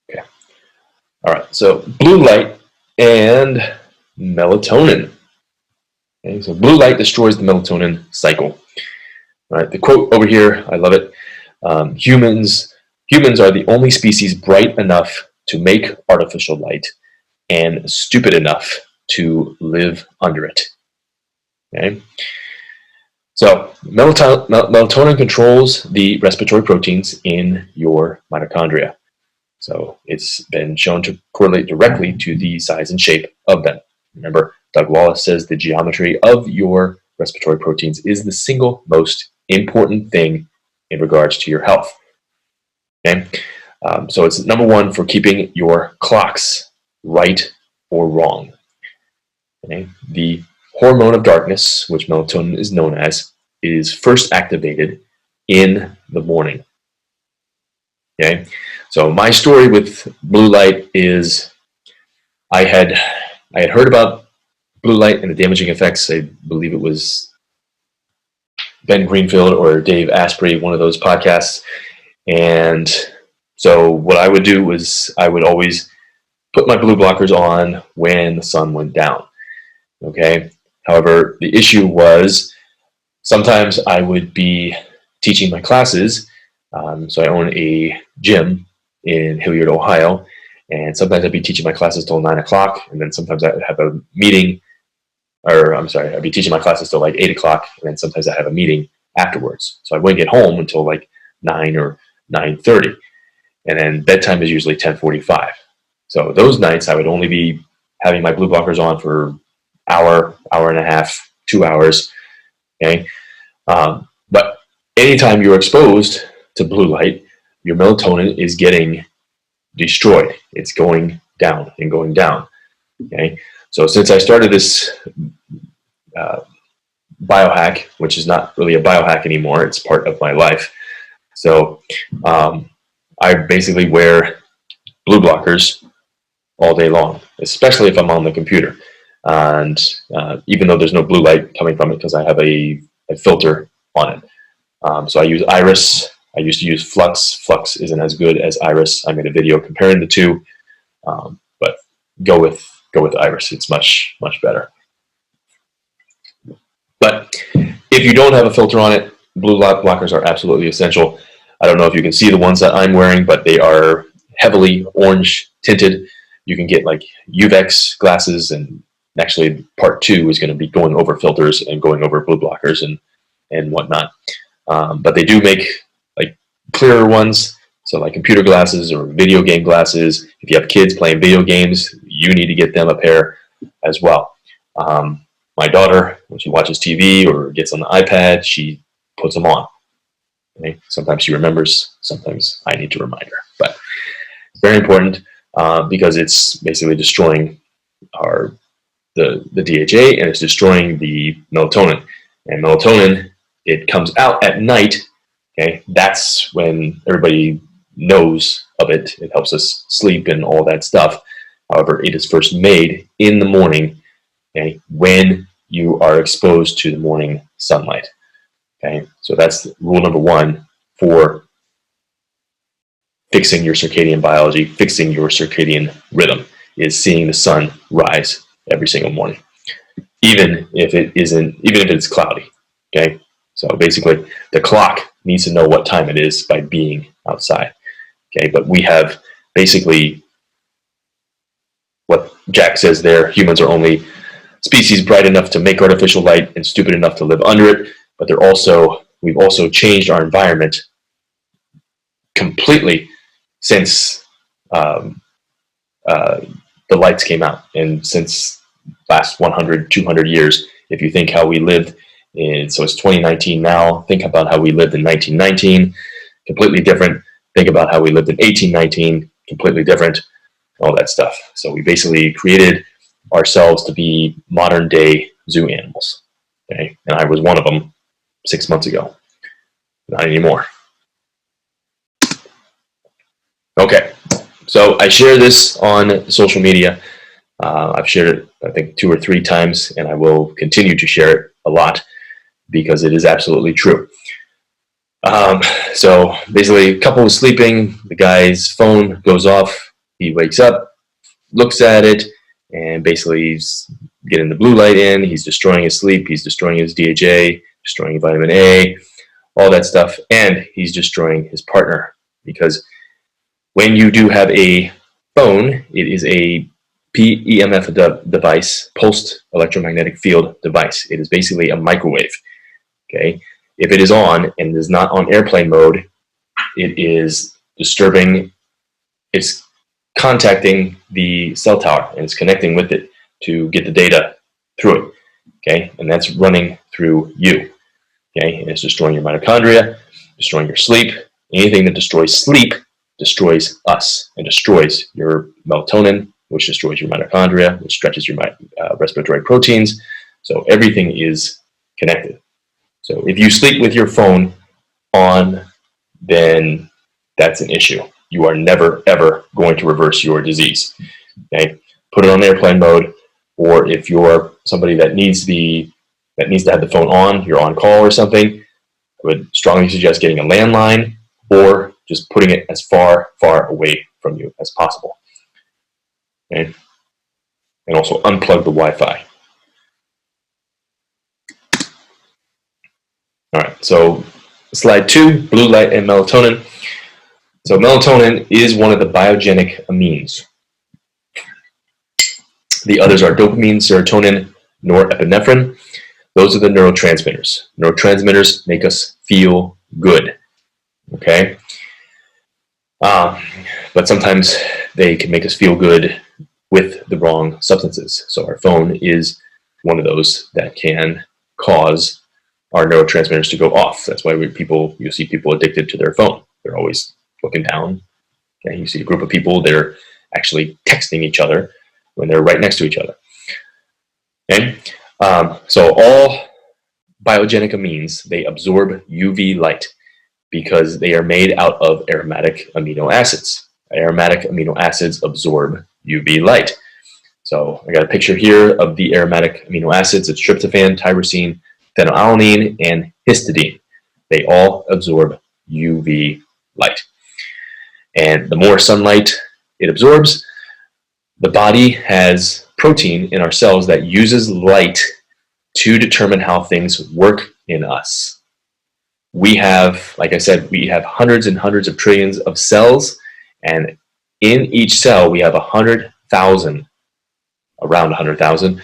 Okay. All right, so blue light and melatonin. Okay, so blue light destroys the melatonin cycle. All right, the quote over here, I love it. Humans are the only species bright enough to make artificial light and stupid enough to live under it. Okay. So melatonin controls the respiratory proteins in your mitochondria. So it's been shown to correlate directly to the size and shape of them. Remember, Doug Wallace says the geometry of your respiratory proteins is the single most important thing in regards to your health. Okay? So it's number 1 for keeping your clocks right or wrong. Okay? The hormone of darkness, which melatonin is known as, is first activated in the morning. Okay? So my story with blue light is I had heard about blue light and the damaging effects. I believe it was Ben Greenfield or Dave Asprey, one of those podcasts. And so what I would do was I would always put my blue blockers on when the sun went down. Okay. However, the issue was sometimes I would be teaching my classes. So I own a gym in Hilliard, Ohio, and sometimes I'd be teaching my classes till 9 o'clock, and then sometimes I'd have a meeting, I'd be teaching my classes till like 8 o'clock, and then sometimes I'd have a meeting afterwards. So I wouldn't get home until like 9 or 9:30, and then bedtime is usually 10:45. So those nights I would only be having my blue blockers on for hour and a half, 2 hours. Okay, but anytime you're exposed to blue light, your melatonin is getting destroyed. It's going down and going down. Okay, so since I started this biohack, which is not really a biohack anymore, it's part of my life. So I basically wear blue blockers all day long, especially if I'm on the computer. And even though there's no blue light coming from it because I have a filter on it. So I use Iris. I used to use Flux. Flux isn't as good as Iris. I made a video comparing the two, but go with Iris. It's much better. But if you don't have a filter on it, blue light blockers are absolutely essential. I don't know if you can see the ones that I'm wearing, but they are heavily orange tinted. You can get like UVEX glasses, and actually part 2 is going to be going over filters and going over blue blockers and whatnot. But they do make like clearer ones, so like computer glasses or video game glasses. If you have kids playing video games, you need to get them a pair as well. My daughter, when she watches TV or gets on the iPad, she puts them on. Okay? Sometimes she remembers, sometimes I need to remind her. But it's very important because it's basically destroying the DHA, and it's destroying the melatonin. And melatonin, it comes out at night. Okay, that's when everybody knows of it. It helps us sleep and all that stuff. However, it is first made in the morning, okay, when you are exposed to the morning sunlight. Okay, so that's rule number 1 for fixing your circadian biology, fixing your circadian rhythm, is seeing the sun rise every single morning, even if it's cloudy. Okay, so basically the clock needs to know what time it is by being outside. Okay, but we have basically what Jack says there: humans are only species bright enough to make artificial light and stupid enough to live under it. But we've also changed our environment completely since the lights came out, and since last 100, 200 years. If you think how we lived so it's 2019 now, think about how we lived in 1919, completely different. Think about how we lived in 1819, completely different, all that stuff. So we basically created ourselves to be modern day zoo animals. Okay, and I was one of them 6 months ago. Not anymore. Okay, so I share this on social media. I've shared it, I think, 2 or 3 times, and I will continue to share it a lot because it is absolutely true. So basically, a couple was sleeping, the guy's phone goes off, he wakes up, looks at it, and basically he's getting the blue light in, he's destroying his sleep, he's destroying his DHA, destroying vitamin A, all that stuff, and he's destroying his partner. Because when you do have a phone, it is a PEMF device, pulsed electromagnetic field device. It is basically a microwave. Okay, if it is on and is not on airplane mode, it is disturbing. It's contacting the cell tower and it's connecting with it to get the data through it. Okay, and that's running through you. Okay, and it's destroying your mitochondria, destroying your sleep. Anything that destroys sleep destroys us and destroys your melatonin, which destroys your mitochondria, which stretches your respiratory proteins. So everything is connected. So if you sleep with your phone on, then that's an issue. You are never, ever going to reverse your disease. Okay, put it on airplane mode, or if you're somebody that needs to have the phone on, you're on call or something, I would strongly suggest getting a landline or just putting it as far, far away from you as possible. Okay, and also unplug the Wi-Fi. All right, so slide 2, blue light and melatonin. So melatonin is one of the biogenic amines. The others are dopamine, serotonin, norepinephrine. Those are the neurotransmitters. Neurotransmitters make us feel good, okay? But sometimes they can make us feel good with the wrong substances. So our phone is one of those that can cause our neurotransmitters to go off. That's why you'll see people addicted to their phone. They're always looking down. Okay, you see a group of people that are actually texting each other when they're right next to each other. Okay, so all biogenic amines, they absorb UV light because they are made out of aromatic amino acids. Aromatic amino acids absorb UV light. So I got a picture here of the aromatic amino acids. It's tryptophan, tyrosine, phenylalanine, and histidine. They all absorb UV light. And the more sunlight it absorbs, the body has protein in our cells that uses light to determine how things work in us. We have, like I said, we have hundreds and hundreds of trillions of cells, and in each cell we have 100,000, around 100,000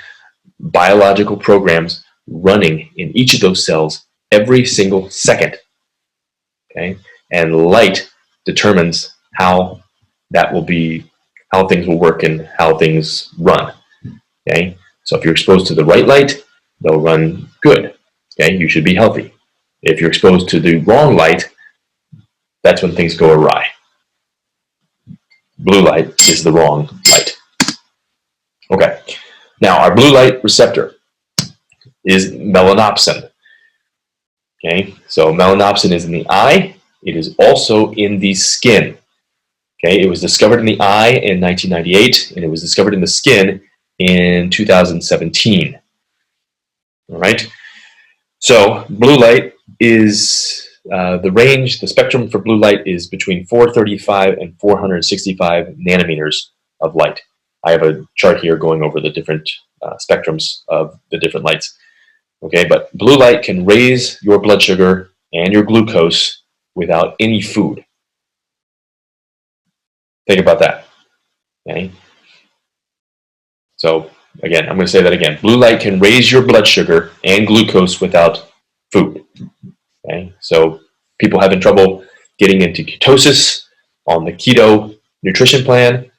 biological programs running in each of those cells every single second. Okay, and light determines how that will be, how things will work and how things run. Okay, so if you're exposed to the right light, they'll run good. Okay, you should be healthy. If you're exposed to the wrong light, that's when things go awry. Blue light is the wrong light. Okay, now our blue light receptor is melanopsin. Okay, so melanopsin is in the eye. It is also in the skin. Okay, it was discovered in the eye in 1998, and it was discovered in the skin in 2017. All right, so blue light is the range, the spectrum for blue light is between 435 and 465 nanometers of light. I have a chart here going over the different spectrums of the different lights. Okay, but blue light can raise your blood sugar and your glucose without any food. Think about that. Okay. So again, I'm going to say that again. Blue light can raise your blood sugar and glucose without food. Okay. So people having trouble getting into ketosis on the keto nutrition plan,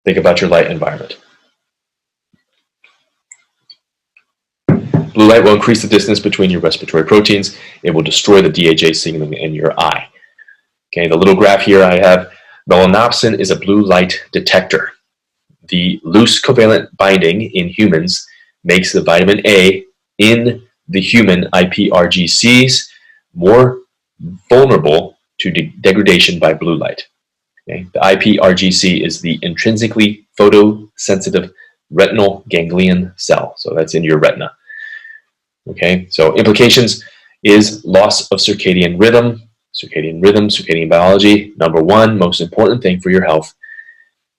think about your light environment. Blue light will increase the distance between your respiratory proteins. It will destroy the DHA signaling in your eye. Okay, the little graph here I have, melanopsin is a blue light detector. The loose covalent binding in humans makes the vitamin A in the human iPRGCs more vulnerable to degradation by blue light. Okay, the iPRGC is the intrinsically photosensitive retinal ganglion cell. So that's in your retina. Okay, so implications is loss of circadian rhythm, circadian biology, number one, most important thing for your health.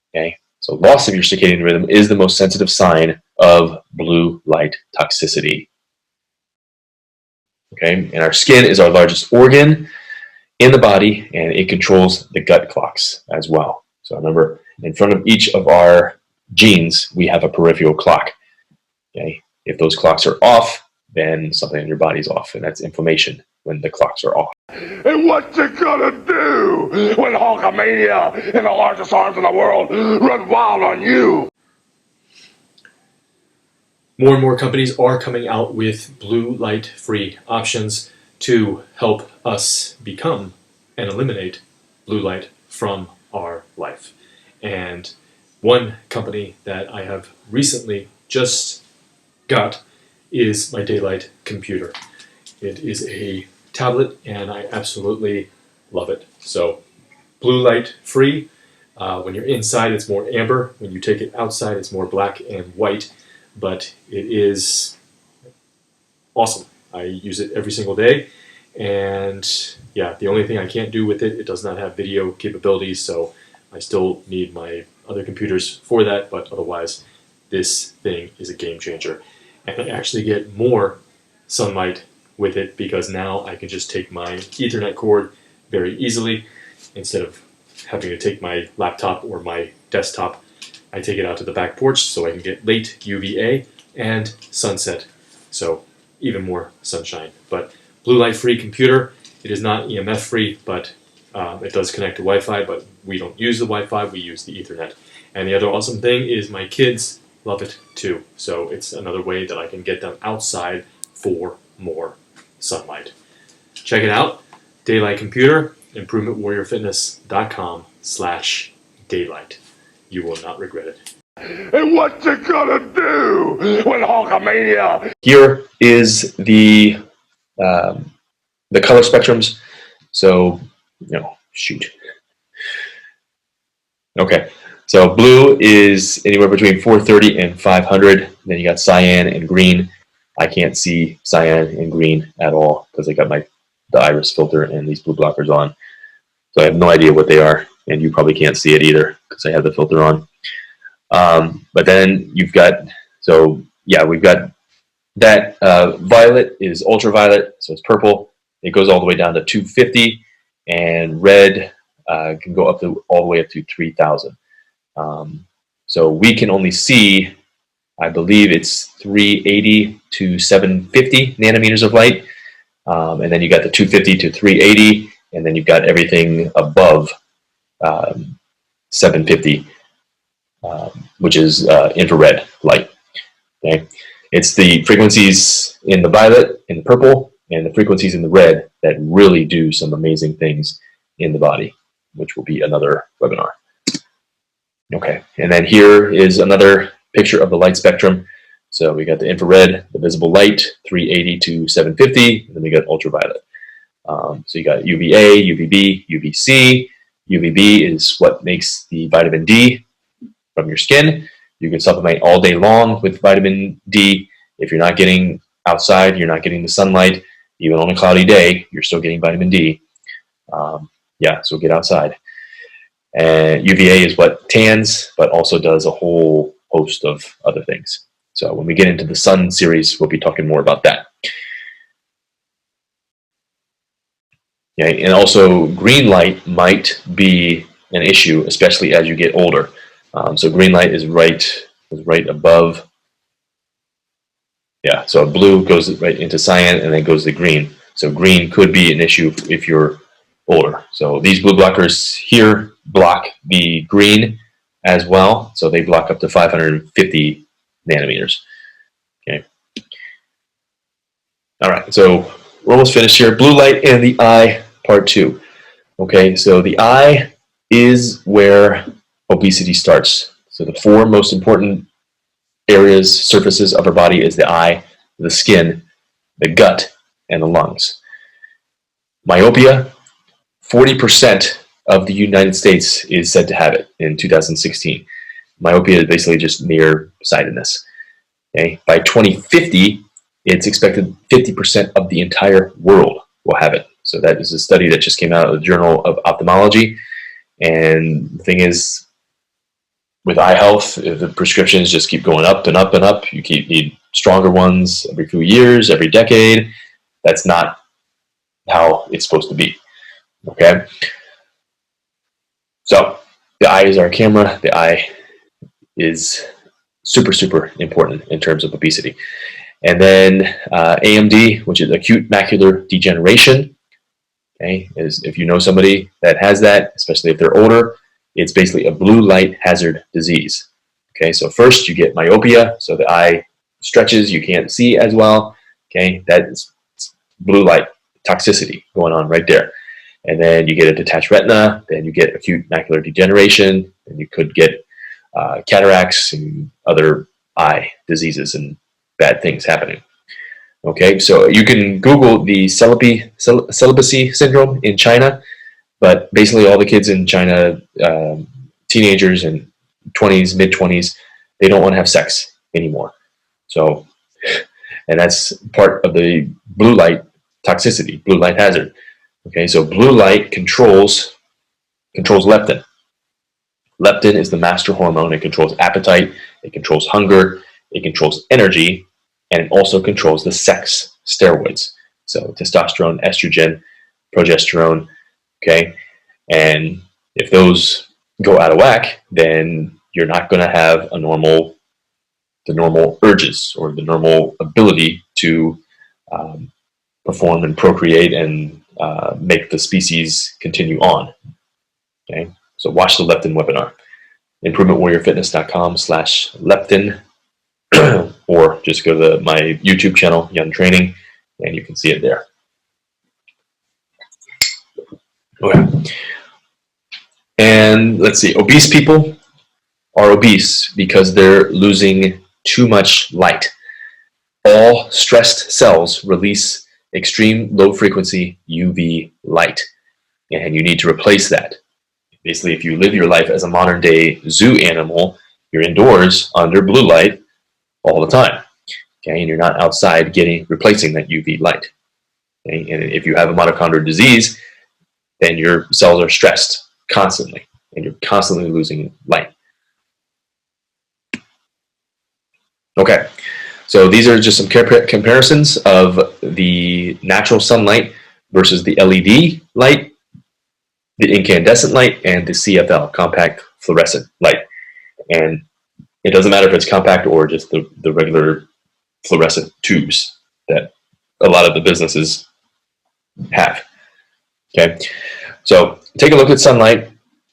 Okay, so loss of your circadian rhythm is the most sensitive sign of blue light toxicity. Okay, and our skin is our largest organ in the body, and it controls the gut clocks as well. So remember, in front of each of our genes, we have a peripheral clock. Okay, if those clocks are off, then something in your body's off, and that's inflammation when the clocks are off.
And what you gonna do when Hulkamania and the largest arms in the world run wild on you?
More and more companies are coming out with blue light free options to help us become and eliminate blue light from our life. And one company that I have recently just got is my Daylight computer. It is a tablet and I absolutely love it. So blue light free. When you're inside it's more amber. When you take it outside it's more black and white. But it is awesome. I use it every single day. And yeah, the only thing I can't do with it, it does not have video capabilities, so I still need my other computers for that, but otherwise this thing is a game changer. And I actually get more sunlight with it because now I can just take my Ethernet cord very easily. Instead of having to take my laptop or my desktop, I take it out to the back porch so I can get late UVA and sunset, so even more sunshine. But blue light free computer, it is not EMF free, but it does connect to Wi-Fi, but we don't use the Wi-Fi, we use the Ethernet. And the other awesome thing is my kids love it too, so it's another way that I can get them outside for more sunlight. Check it out, Daylight Computer. improvementwarriorfitness.com/daylight. You will not regret it.
And what you gonna do when Hulkamania?
Here is the color spectrums. So, shoot. Okay, so blue is anywhere between 430 and 500. Then you got cyan and green. I can't see cyan and green at all because I got the iris filter and these blue blockers on. So I have no idea what they are, and you probably can't see it either because I have the filter on. But then we've got that violet is ultraviolet, so it's purple. It goes all the way down to 250, and red can go all the way up to 3,000. So we can only see, I believe it's 380 to 750 nanometers of light, and then you got the 250 to 380, and then you've got everything above 750, which is infrared light. Okay, it's the frequencies in the violet, in the purple, and the frequencies in the red that really do some amazing things in the body, which will be another webinar. Okay, and then here is another picture of the light spectrum. So we got the infrared, the visible light, 380 to 750, and then we got ultraviolet. So you got UVA, UVB, UVC. UVB is what makes the vitamin D from your skin. You can supplement all day long with vitamin D. If you're not getting outside, you're not getting the sunlight, even on a cloudy day, you're still getting vitamin D. So get outside. And UVA is what tans, but also does a whole host of other things. So when we get into the sun series, we'll be talking more about that. Okay, and also green light might be an issue, especially as you get older. So green light is right above. Yeah, so blue goes right into cyan and then goes to green. So green could be an issue if you're older. So these blue blockers here block the green as well. So they block up to 550 nanometers. Okay. All right, so we're almost finished here. Blue light in the eye, part 2. Okay, so the eye is where obesity starts. So the 4 most important surfaces of our body is the eye, the skin, the gut, and the lungs. Myopia, 40% of the United States is said to have it in 2016. Myopia is basically just nearsightedness. Okay? By 2050, it's expected 50% of the entire world will have it. So that is a study that just came out of the Journal of Ophthalmology. And the thing is, with eye health, if the prescriptions just keep going up and up and up, you need stronger ones every few years, every decade. That's not how it's supposed to be. Okay? So the eye is our camera. The eye is super, super important in terms of obesity. And then AMD, which is acute macular degeneration. Okay, is if you know somebody that has that, especially if they're older, it's basically a blue light hazard disease. Okay, so first you get myopia, so the eye stretches, you can't see as well. Okay, that is blue light toxicity going on right there. And then you get a detached retina, then you get acute macular degeneration, and you could get cataracts and other eye diseases and bad things happening. Okay, so you can Google the celibacy syndrome in China, but basically all the kids in China, teenagers and 20s, mid-20s, they don't want to have sex anymore. So, and that's part of the blue light toxicity, blue light hazard. Okay, so blue light controls leptin. Leptin is the master hormone. It controls appetite, it controls hunger, it controls energy, and it also controls the sex steroids. So testosterone, estrogen, progesterone, okay? And if those go out of whack, then you're not going to have the normal urges or the normal ability to perform and procreate and make the species continue on, okay? So watch the leptin webinar. ImprovementWarriorFitness.com/leptin or just go to my YouTube channel, Young Training, and you can see it there. Okay. And let's see, obese people are obese because they're losing too much light. All stressed cells release extreme low frequency UV light, and you need to replace that. Basically, if you live your life as a modern day zoo animal, you're indoors under blue light all the time. Okay, and you're not outside replacing that UV light. Okay? And if you have a mitochondrial disease, then your cells are stressed constantly, and you're constantly losing light. Okay, so these are just some comparisons of the natural sunlight versus the LED light, the incandescent light, and the CFL, compact fluorescent light. And it doesn't matter if it's compact or just the regular fluorescent tubes that a lot of the businesses have. Okay, so take a look at sunlight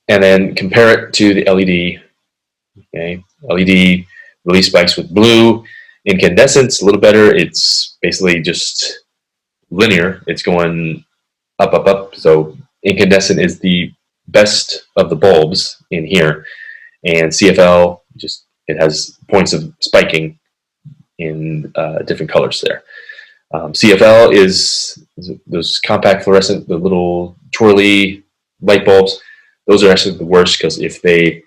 and then compare it to the LED. Okay, LED release spikes with blue. Incandescent's a little better. It's basically just linear. It's going up, up, up. So incandescent is the best of the bulbs in here, and CFL it has points of spiking in different colors there. CFL is those compact fluorescent, the little twirly light bulbs. Those are actually the worst because if they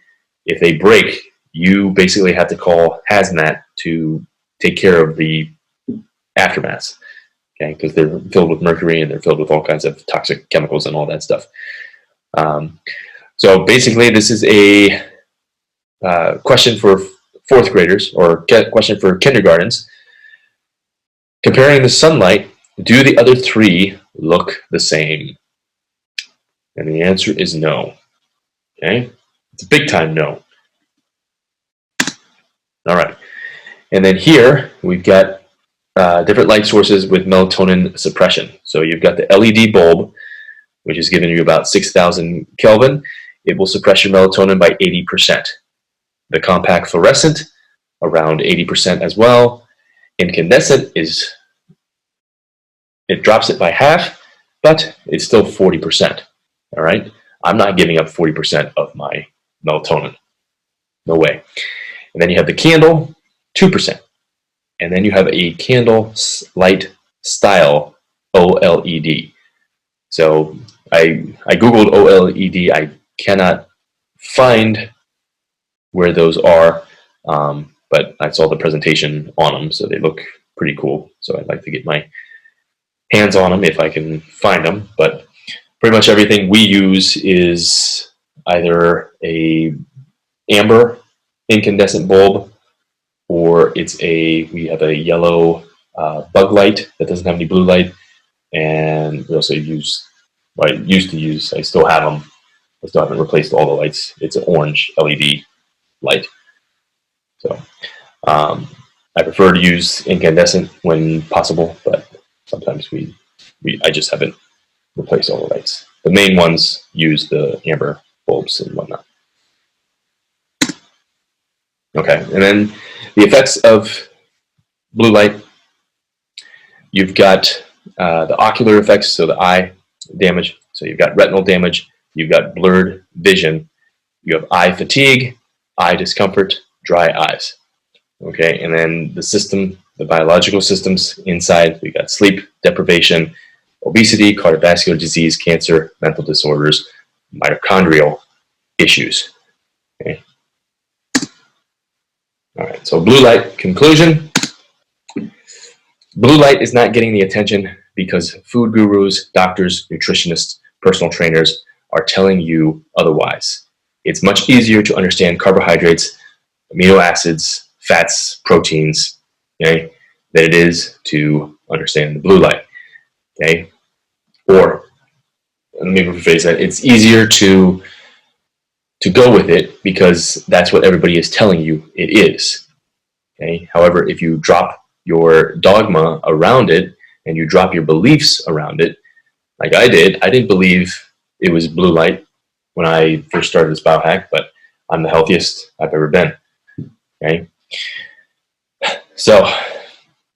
break, you basically have to call hazmat to take care of the aftermath. Okay, because they're filled with mercury and they're filled with all kinds of toxic chemicals and all that stuff. So basically, this is a question for fourth graders or question for kindergartens. Comparing the sunlight, do the other three look the same? And the answer is no. Okay, it's a big time no. All right, and then here we've got different light sources with melatonin suppression. So you've got the LED bulb, which is giving you about 6,000 Kelvin. It will suppress your melatonin by 80%. The compact fluorescent, around 80% as well. Incandescent it drops it by half, but it's still 40%. All right, I'm not giving up 40% of my melatonin. No way. And then you have the candle, 2%. And then you have a candle light style OLED. So I Googled OLED. I cannot find where those are, but I saw the presentation on them, so they look pretty cool. So I'd like to get my hands on them if I can find them. But pretty much everything we use is either a amber incandescent bulb, or we have a yellow bug light that doesn't have any blue light, and we also I still have them. I still haven't replaced all the lights. It's an orange LED light. So I prefer to use incandescent when possible, but sometimes I just haven't replaced all the lights. The main ones use the amber bulbs and whatnot. Okay, and then the effects of blue light. You've got the ocular effects, so the eye damage. So you've got retinal damage, you've got blurred vision, you have eye fatigue, eye discomfort, dry eyes. Okay, and then the biological systems inside, we got sleep deprivation, obesity, cardiovascular disease, cancer, mental disorders, mitochondrial issues. Okay. All right, so blue light conclusion. Blue light is not getting the attention because food gurus, doctors, nutritionists, personal trainers are telling you otherwise. It's much easier to understand carbohydrates, amino acids, fats, proteins, okay, than it is to understand the blue light. Okay, or let me rephrase that. It's easier to go with it because that's what everybody is telling you it is. Okay. However, if you drop your dogma around it and you drop your beliefs around it, like I didn't believe it was blue light when I first started this biohack, but I'm the healthiest I've ever been. Okay. So,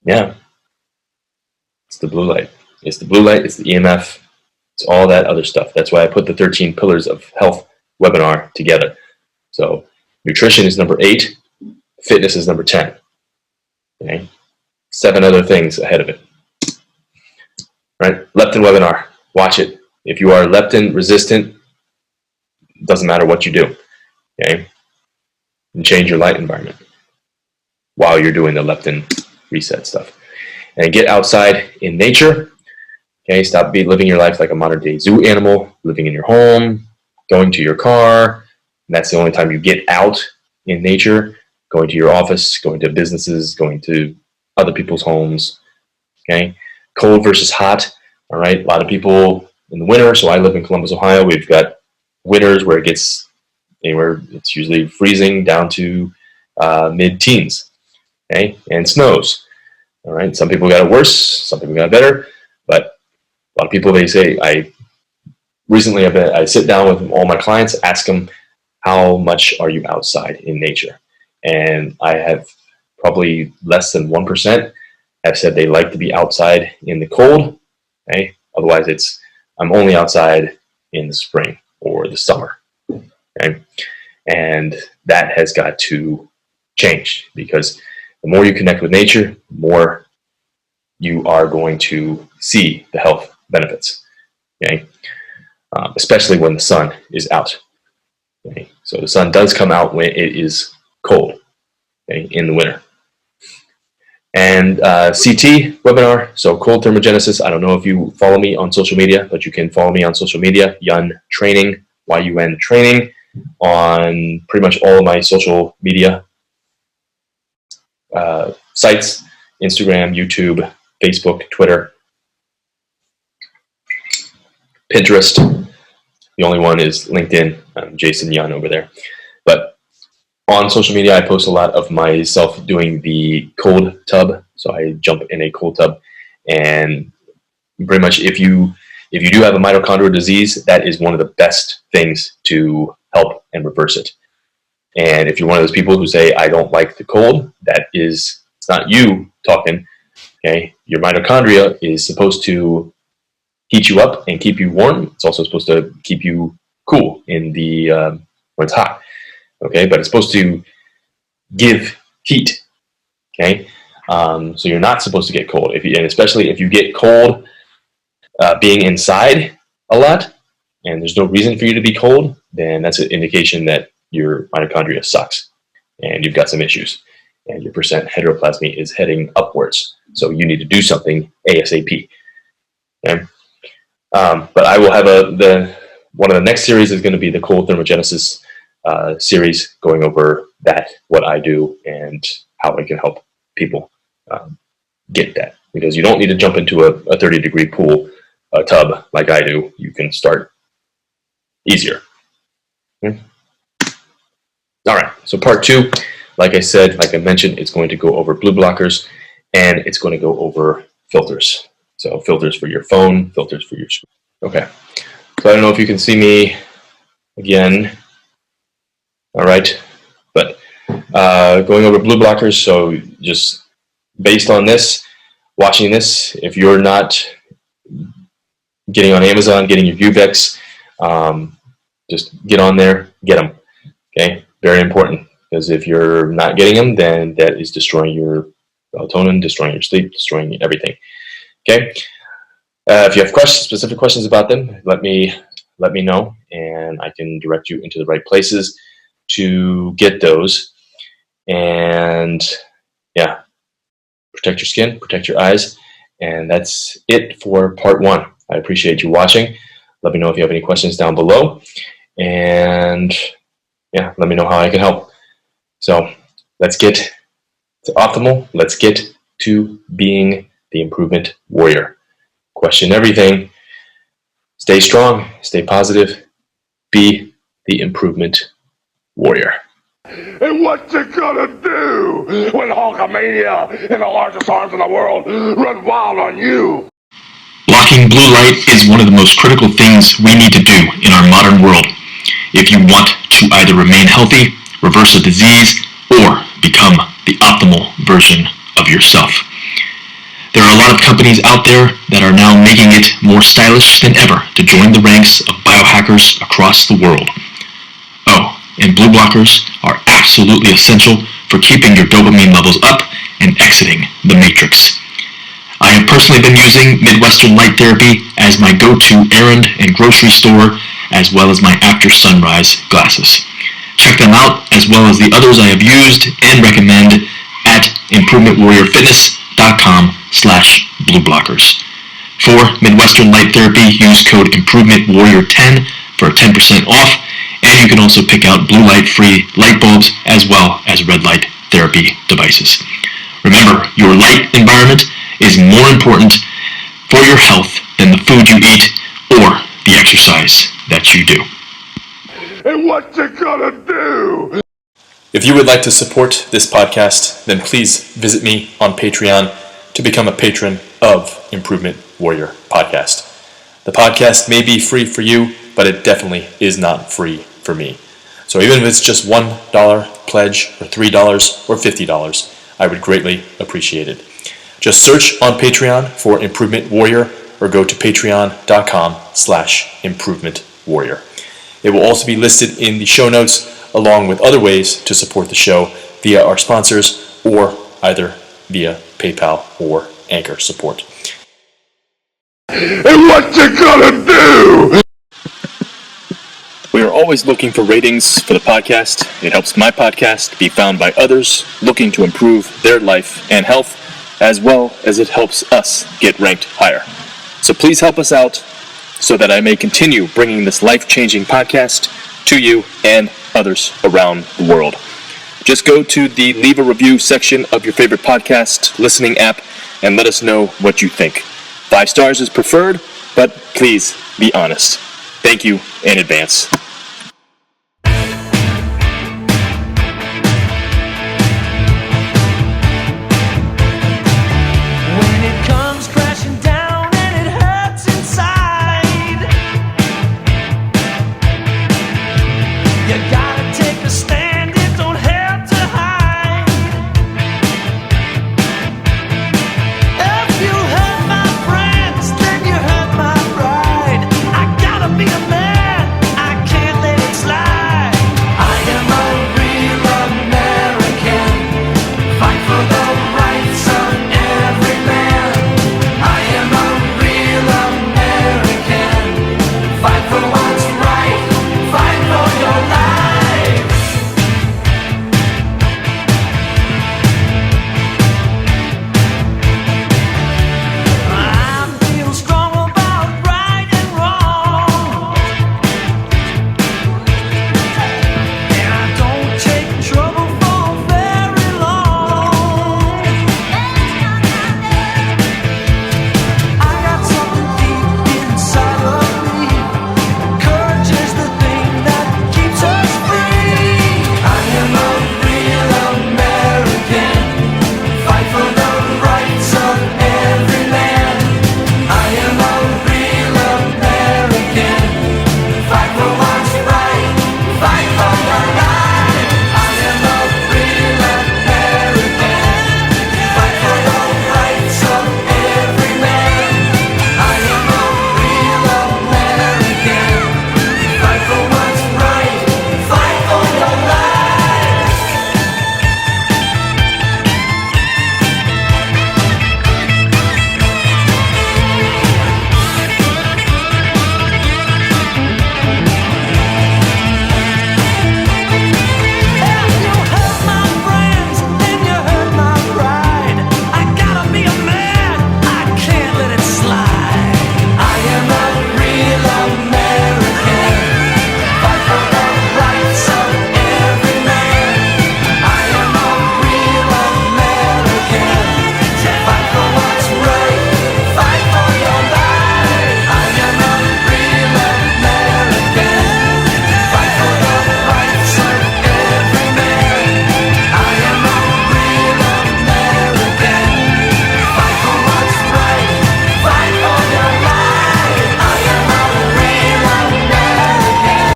yeah, it's the blue light. It's the blue light. It's the EMF. It's all that other stuff. That's why I put the 13 pillars of health webinar together. So nutrition is number 8, fitness is number 10. Okay? 7 other things ahead of it. Right? Leptin webinar. Watch it. If you are leptin resistant, it doesn't matter what you do. Okay? And change your light environment while you're doing the leptin reset stuff. And get outside in nature. Okay, stop living your life like a modern day zoo animal, living in your home, going to your car. And that's the only time you get out in nature, going to your office, going to businesses, going to other people's homes. Okay, cold versus hot. All right, a lot of people in the winter. So I live in Columbus, Ohio. We've got winters where it gets anywhere, it's usually freezing down to mid-teens. Okay, and snows. All right, some people got it worse, some people got it better, but a lot of people, they say, I sit down with all my clients, ask them, how much are you outside in nature? And I have probably less than 1% have said they like to be outside in the cold. Okay, otherwise I'm only outside in the spring or the summer. Okay, and that has got to change, because the more you connect with nature, the more you are going to see the health benefits. Okay, especially when the sun is out. Okay, so the sun does come out when it is cold, okay, in the winter. And CT webinar, so cold thermogenesis. I don't know if you follow me on social media, but you can follow me on social media, Yun Training, YUN Training, on pretty much all of my social media sites, Instagram, YouTube, Facebook, Twitter, Pinterest. The only one is LinkedIn. I'm Jason Yun over there. But on social media, I post a lot of myself doing the cold tub. So I jump in a cold tub, and pretty much if you do have a mitochondrial disease, that is one of the best things to help and reverse it. And if you're one of those people who say, I don't like the cold, it's not you talking. Okay, your mitochondria is supposed to heat you up and keep you warm. It's also supposed to keep you cool in the when it's hot. Okay, but it's supposed to give heat. Okay, so you're not supposed to get cold. And especially if you get cold being inside a lot, and there's no reason for you to be cold, then that's an indication that your mitochondria sucks and you've got some issues, and your percent heteroplasmy is heading upwards. So you need to do something ASAP. Okay? But I will have one of the next series is going to be the cold thermogenesis series, going over that, what I do and how I can help people get that. Because you don't need to jump into a 30-degree pool, a tub like I do. You can start easier. Okay? All right, so part 2, like I mentioned, it's going to go over blue blockers, and it's going to go over filters. So filters for your phone, filters for your screen. Okay, so I don't know if you can see me again. All right, but going over blue blockers, so just based on this, watching this, if you're not getting on Amazon, getting your Vuvex, just get on there, get them. Okay, very important, because if you're not getting them, then that is destroying your melatonin, destroying your sleep, destroying everything. Okay, if you have specific questions about them, let me know, and I can direct you into the right places to get those. And yeah, protect your skin, protect your eyes, and that's it for part 1. I appreciate you watching. Let me know if you have any questions down below, and yeah, let me know how I can help. So let's get to optimal. Let's get to being the improvement warrior. Question everything. Stay strong, stay positive, be the improvement warrior.
And what you gonna do when Hulkamania and the largest arms in the world run wild on you?
Blocking blue light is one of the most critical things we need to do in our modern world if you want to either remain healthy, reverse a disease, or become the optimal version of yourself. There are a lot of companies out there that are now making it more stylish than ever to join the ranks of biohackers across the world. Oh, and blue blockers are absolutely essential for keeping your dopamine levels up and exiting the matrix. I have personally been using Midwestern Light Therapy as my go-to errand and grocery store, as well as my after sunrise glasses. Check them out, as well as the others I have used and recommend at improvementwarriorfitness.com/blueblockers. For Midwestern Light Therapy, use code IMPROVEMENTWARRIOR10 for 10% off, and you can also pick out blue light free light bulbs as well as red light therapy devices. Remember, your light environment is more important for your health than the food you eat or the exercise that you do.
And what you gonna do?
If you would like to support this podcast, then please visit me on Patreon to become a patron of Improvement Warrior Podcast. The podcast may be free for you, but it definitely is not free for me. So even if it's just $1 pledge or $3 or $50, I would greatly appreciate it. Just search on Patreon for Improvement Warrior or go to patreon.com/Improvement Warrior. It will also be listed in the show notes along with other ways to support the show via our sponsors or either via PayPal or Anchor support.
And what you gonna do?
We are always looking for ratings for the podcast. It helps my podcast be found by others looking to improve their life and health, as well as it helps us get ranked higher. So please help us out so that I may continue bringing this life-changing podcast to you and others around the world. Just go to the leave a review section of your favorite podcast listening app and let us know what you think. 5 stars is preferred, but please be honest. Thank you in advance.